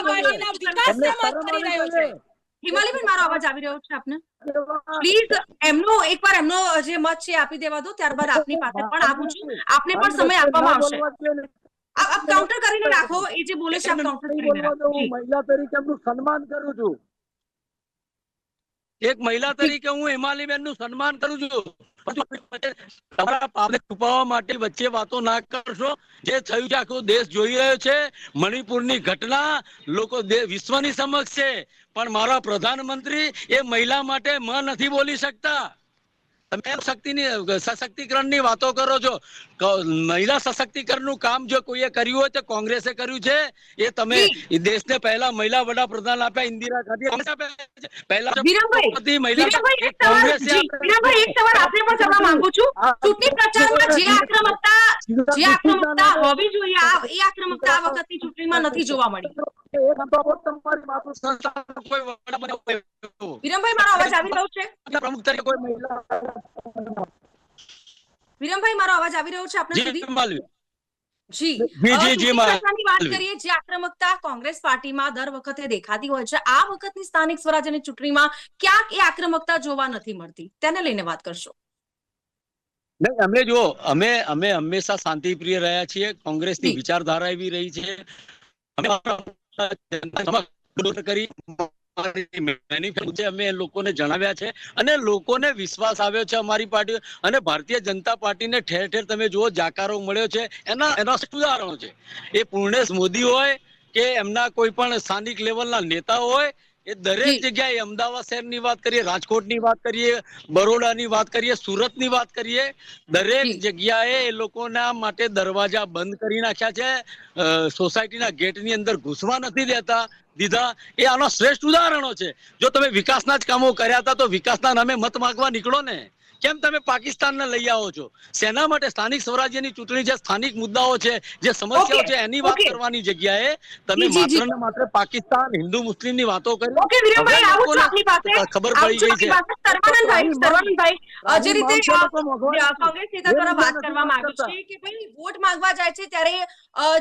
પાર્ટીના વિકાસને મત મળી રહ્યો છે. હિમાલીબેન મારો અવાજ આવી રહ્યો છે આપને? પ્લીઝ એકવાર એમનો જે મત છે આપી દેવા દો, ત્યારબાદ આપની પાસે પણ આવું છું, આપને પણ સમય આપવામાં આવશે. આપ કાઉન્ટર કરીને રાખો, એ જે બોલે છે આપ કાઉન્ટર કરીને રાખો. મહિલા તરીકે એમનું સન્માન કરું છું. એક મહિલા તરીકે હું હિમાલીબેન નું સન્માન કરું છું. તમારા પાપને છુપાવવા માટે વચ્ચે વાતો ના કરશો. જે થયું છે આખો દેશ જોઈ રહ્યો છે. મણિપુરની ઘટના લોકો વિશ્વની સમક્ષ છે, પણ મારા પ્રધાનમંત્રી એ મહિલા માટે નથી બોલી શકતા. તમે સશક્તિકરણની વાતો કરો છો. મહિલા સશક્તિકરણનું કામ જો કોઈએ કર્યું હોય તો કોંગ્રેસે કર્યું છે. એ તમે દેશને પહેલા મહિલા વડાપ્રધાન આપ્યા ઇન્દિરા ગાંધી. પહેલા એક સવાલ આપને પણ કરવા માંગુ છું. ચૂંટણી પ્રચારમાં જે આક્રમકતા હોવી જોઈએ, એ આક્રમકતા આ વખતની ચૂંટણીમાં નથી જોવા મળી. વિરમભાઈ મારો અવાજ આવી રહ્યો છે? વિરમભાઈ મારો અવાજ આવી રહ્યો છે આપને સુધી? જી વાત કરીએ, જે આક્રમકતા કોંગ્રેસ પાર્ટીમાં દર વખતે દેખાતી હોય છે, આ વખતની સ્થાનિક સ્વરાજ્યની ચૂંટણીમાં ક્યાંક એ આક્રમકતા જોવા નથી મળતી, તેને લઈને વાત કરશો? નહીં, અમે હંમેશા શાંતિપ્રિય રહ્યા છીએ. કોંગ્રેસની વિચારધારા એવી રહી છે. અમે લોકોને જણાવ્યા છે અને લોકોને વિશ્વાસ આવ્યો છે અમારી પાર્ટી અને ભારતીય જનતા પાર્ટીને ઠેર ઠેર તમે જુઓ જાકારો મળ્યો છે. એના ઉદાહરણો છે. એ પૂર્ણેશ મોદી હોય કે એમના કોઈ પણ સ્થાનિક લેવલના નેતા હોય, એ દરેક જગ્યાએ અમદાવાદ શહેરની વાત કરીએ, રાજકોટની વાત કરીએ, બરોડાની વાત કરીએ, સુરતની વાત કરીએ, દરેક જગ્યાએ એ લોકોના માટે દરવાજા બંધ કરી નાખ્યા છે. સોસાયટીના ગેટની અંદર ઘૂસવા નથી દીધા. એ આનો શ્રેષ્ઠ ઉદાહરણો છે. જો તમે વિકાસના જ કામો કર્યા હતા તો વિકાસના નામે મત માંગવા નીકળો ને. કેમ તમે પાકિસ્તાનને લઈ આવો છો? શેના માટે? સ્થાનિક સ્વરાજ્યની ચૂંટણી જે સ્થાનિક મુદ્દાઓ છે, જે સમસ્યાઓ છે, એની વાત કરવાની જગ્યાએ તમે માત્ર ને માત્ર પાકિસ્તાન, હિન્દુ મુસ્લિમની વાતો કરી. ખબર પડી ગઈ છે. સર્વાનંદભાઈ, જે રીતે કોંગ્રેસ નેતા દ્વારા વાત કરવામાં આવી છે કે ભાઈ વોટ માંગવા જાય છે ત્યારે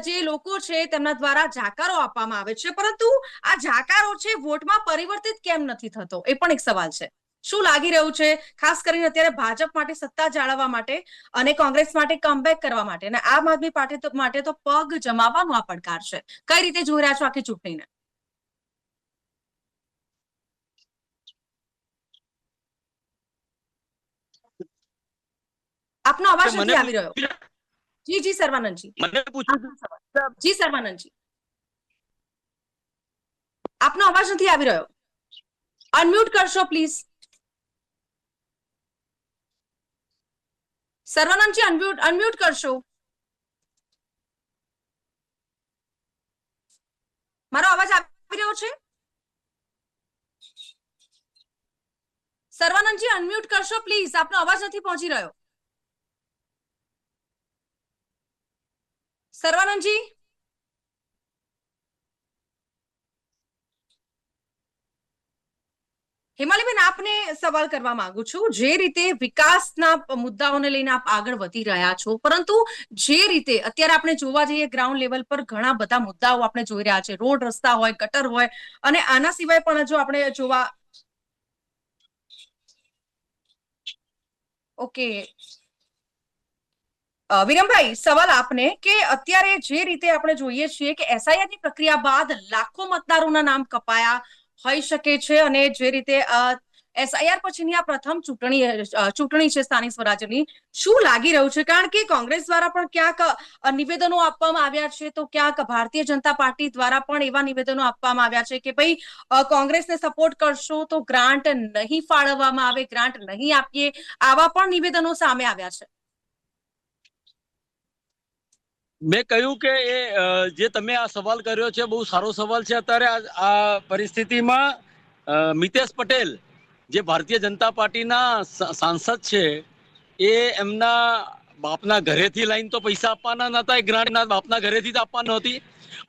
જે લોકો છે તેમના દ્વારા જાકારો આપવામાં આવે છે, પરંતુ આ જાકારો છે વોટમાં પરિવર્તિત કેમ નથી થતો, એ પણ એક સવાલ છે. શું લાગી રહ્યું છે, ખાસ કરીને અત્યારે ભાજપ માટે સત્તા જાળવવા માટે અને કોંગ્રેસ માટે કમબેક કરવા માટે અને આમ આદમી પાર્ટી માટે તો પગ જમાવવાનો આ પડકાર છે? કઈ રીતે જોઈ રહ્યા છો આખી ચૂંટણીને? આપનો અવાજ નથી આવી રહ્યો. જી સર્વાનંદજી, જી સર્વાનંદજી, આપનો અવાજ નથી આવી રહ્યો. અનમ્યુટ કરશો પ્લીઝ. સર્વાનંદજી અનમ્યુટ કરશો. મારો અવાજ આવી રહ્યો છે? સર્વાનંદજી અનમ્યુટ કરશો પ્લીઝ, આપનો અવાજ નથી પહોંચી રહ્યો. સર્વાનંદજી, હિમાલીબેન આપને સવાલ કરવા માંગુ છું. જે રીતે વિકાસના મુદ્દાઓને લઈને આપ આગળ વધી રહ્યા છો, પરંતુ જે રીતે અત્યારે આપણે જોવા જઈએ ગ્રાઉન્ડ લેવલ પર ઘણા બધા મુદ્દાઓ આપણે જોઈ રહ્યા છે, રોડ રસ્તા હોય, ગટર હોય, અને આના સિવાય પણ જો આપણે જોવા વિરમભાઈ, સવાલ આપને કે અત્યારે જે રીતે આપણે જોઈએ છીએ કે એસઆઈઆરની પ્રક્રિયા બાદ લાખો મતદારોના નામ કપાયા હોઈ શકે છે, અને જે રીતે એસઆઈઆર પછીની આ પ્રથમ ચૂંટણી છે સ્થાનિક સ્વરાજ્યની, શું લાગી રહ્યું છે? કારણ કે કોંગ્રેસ દ્વારા પણ ક્યાંક નિવેદનો આપવામાં આવ્યા છે, તો ક્યાંક ભારતીય જનતા પાર્ટી દ્વારા પણ એવા નિવેદનો આપવામાં આવ્યા છે કે ભાઈ કોંગ્રેસને સપોર્ટ કરશો તો ગ્રાન્ટ નહીં ફાળવવામાં આવે, ગ્રાન્ટ નહીં આપીએ, આવા પણ નિવેદનો સામે આવ્યા છે. મેં કહ્યું કે એ જે તમે આ સવાલ કર્યો છે બહુ સારો સવાલ છે. અત્યારે આ પરિસ્થિતિમાં મિતેશ પટેલ જે ભારતીય જનતા પાર્ટીના સાંસદ છે, એ એમના બાપના ઘરેથી લઈને તો પૈસા આપવાના નતા, એ ગ્રાન્ટ બાપના ઘરેથી જ આપવાના હતી.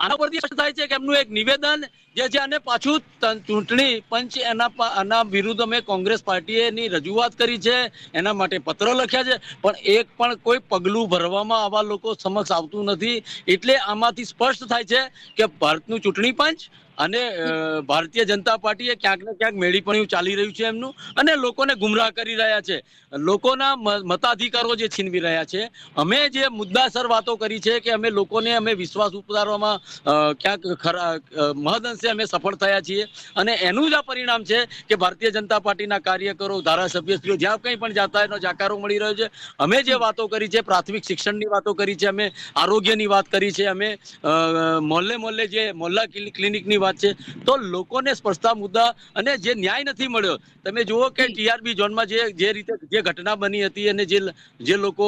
આના પરથી સ્પષ્ટ થાય છે કે એમનું એક નિવેદન જે છે, અને પાછું ચૂંટણી પંચ એના વિરુદ્ધ અમે કોંગ્રેસ પાર્ટીએની રજૂઆત કરી છે, એના માટે પત્ર લખ્યા છે, પણ એક પણ કોઈ પગલું ભરવામાં આવા લોકો સમક્ષ આવતું નથી. એટલે આમાંથી સ્પષ્ટ થાય છે કે ભારતનું ચૂંટણી પંચ અને ભારતીય જનતા પાર્ટીએ ક્યાંક ને ક્યાંક મેળીપણું ચાલી રહ્યું છે એમનું, અને લોકોને ગુમરાહ કરી રહ્યા છે, લોકોના મતાધિકારો જે છીનવી રહ્યા છે. અમે જે મુદ્દાસર વાતો કરી છે કે અમે લોકોને અમે વિશ્વાસ ઉતારવામાં ક્યાંક મહદઅંશે અમે સફળ થયા છીએ, અને એનું જ આ પરિણામ છે કે ભારતીય જનતા પાર્ટીના કાર્યકરો, ધારાસભ્યશ્રીઓ જ્યાં કંઈ પણ જાતા એનો જાકારો મળી રહ્યો છે. અમે જે વાતો કરી છે, પ્રાથમિક શિક્ષણની વાતો કરી છે, અમે આરોગ્યની વાત કરી છે, અમે મોહલ્લે જે મોહલ્લા ક્લિનિકની વાત છે, તો લોકોને સ્પર્શતા મુદ્દા અને જે ન્યાય નથી મળ્યો. તમે જુઓ કે ટીઆરબી ઝોનમાં જે રીતે જે ઘટના બની હતી અને જે લોકો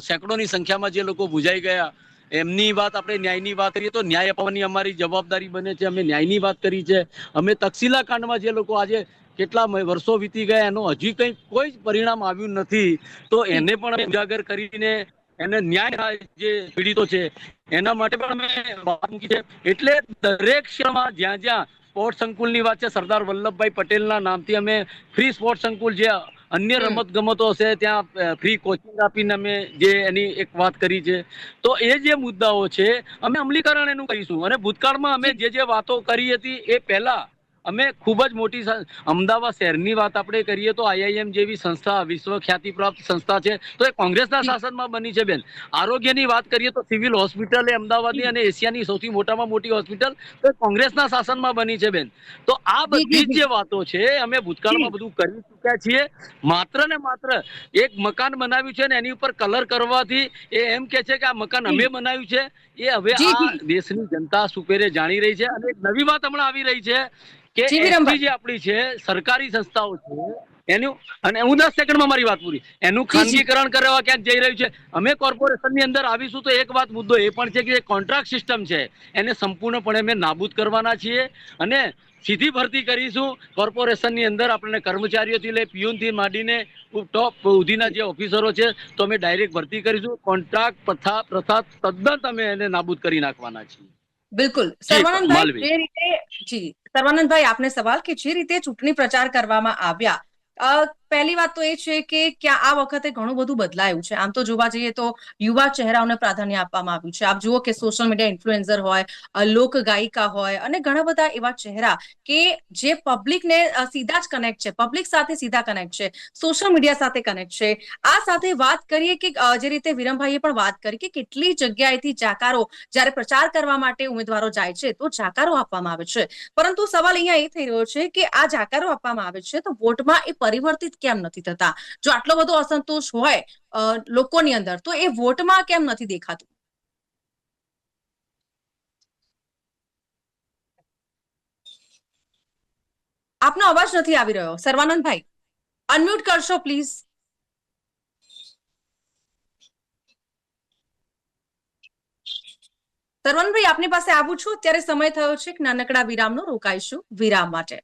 સેંકડોની સંખ્યામાં જે લોકો ભૂજાઈ ગયા, એમની વાત આપણે ન્યાયની વાત કરીએ તો ન્યાય અપાવવાની અમારી જવાબદારી બને છે. અમે ન્યાયની વાત કરી છે. અમે તક્ષશિલા કાંડમાં જે લોકો આજે કેટલા વર્ષો વીતી ગયા એનો હજી કોઈ જ પરિણામ આવ્યું નથી, તો એને પણ ઉજાગર કરીને એને ન્યાય જે પીડિતો છે એના માટે પણ અમે વાત મૂકી છે. એટલે દરેક ક્ષેત્રમાં જ્યાં જ્યાં સ્પોર્ટ સંકુલની વાત છે, સરદાર વલ્લભભાઈ પટેલના નામથી અમે ફ્રી સ્પોર્ટ સંકુલ, જે અન્ય રમત ગમતો હશે ત્યાં ફ્રી કોચિંગ આપીને અમે જે એની એક વાત કરી છે. તો એ જે મુદ્દાઓ છે અમે અમલીકરણ એનું કરીશું. અને ભૂતકાળમાં અમે જે વાતો કરી હતી એ પહેલા અમે ખૂબ જ મોટી અમદાવાદ શહેરની વાત આપણે કરીએ તો આઈઆઈએમ જેવી સંસ્થા વિશ્વ ખ્યાતિ પ્રાપ્ત સંસ્થા છે, તો એ કોંગ્રેસના શાસનમાં બની છે બેન. આરોગ્યની વાત કરીએ તો સિવિલ હોસ્પિટલ એ અમદાવાદની અને એશિયાની સૌથી મોટામાં મોટી હોસ્પિટલ તો કોંગ્રેસના શાસનમાં બની છે બેન. તો આ બધી જ જે વાતો છે અમે ભૂતકાળમાં બધું કરી ચૂક્યા છીએ. માત્ર ને માત્ર એક મકાન બનાવ્યું છે ને એની ઉપર કલર કરવાથી એ એમ કે છે કે આ મકાન અમે બનાવ્યું છે, એ હવે આ દેશની જનતા સુપેરે જાણી રહી છે. અને એક નવી વાત હમણાં આવી રહી છે કે એસટી જે આપણી છે સરકારી સંસ્થાઓ છે એનું, અને હું 10 સેકન્ડમાં મારી વાત પૂરી, એનું ખાનગીકરણ કરવા ક્યાંક જઈ રહ્યું છે. અમે કોર્પોરેશનની અંદર આવીશું તો એક વાત મુદ્દો એ પણ છે કે કોન્ટ્રાક્ટ સિસ્ટમ છે એને સંપૂર્ણપણે અમે નાબૂદ કરવાના છીએ, અને સીધી ભરતી કરીશું. કોર્પોરેશનની અંદર આપણને કર્મચારીઓથી લઈ પીયુનથી માંડીને ટોપ સુધીના જે ઓફિસરો છે તો અમે ડાયરેક્ટ ભરતી કરીશું. કોન્ટ્રાક્ટ પ્રથા તદ્દન અમે એને નાબૂદ કરી નાખવાના છીએ. બિલકુલ. સર્વાનંદભાઈ, જે રીતે સર્વાનંદભાઈ, આપને સવાલ કે જે રીતે ચૂંટણી પ્રચાર કરવામાં આવ્યા, પહેલી વાત તો એ છે કે આ વખતે ઘણું બધું બદલાયું છે. આમ તો જોવા જઈએ તો યુવા ચહેરાઓને પ્રાધાન્ય આપવામાં આવ્યું છે. આપ જુઓ કે સોશિયલ મીડિયા ઇન્ફ્લુએન્સર હોય, લોક ગાયિકા હોય, અને ઘણા બધા એવા ચહેરા કે જે પબ્લિકને સીધા જ કનેક્ટ છે, પબ્લિક સાથે સીધા કનેક્ટ છે, સોશિયલ મીડિયા સાથે કનેક્ટ છે. આ સાથે વાત કરીએ કે જે રીતે વિરમભાઈએ પણ વાત કરી કે કેટલી જગ્યાએથી જાકારો જ્યારે પ્રચાર કરવા માટે ઉમેદવારો જાય છે તો જાકારો આપવામાં આવે છે. પરંતુ સવાલ અહીંયા એ થઈ રહ્યો છે કે આ જાકારો આપવામાં આવે છે તો વોટમાં એ પરિવર્તિત કેમ નથી થતા? જો આટલો બધો અસંતોષ હોય લોકોની અંદર, તો એ વોટમાં કેમ નથી દેખાતું? આપનો અવાજ નથી આવી રહ્યો સર્વાનંદભાઈ, અનમ્યુટ કરશો પ્લીઝ. સર્વાનંદભાઈ, આપની પાસે આવું છું. અત્યારે સમય થયો છે કે નાનકડા વિરામનો, રોકાઈશું વિરામ માટે.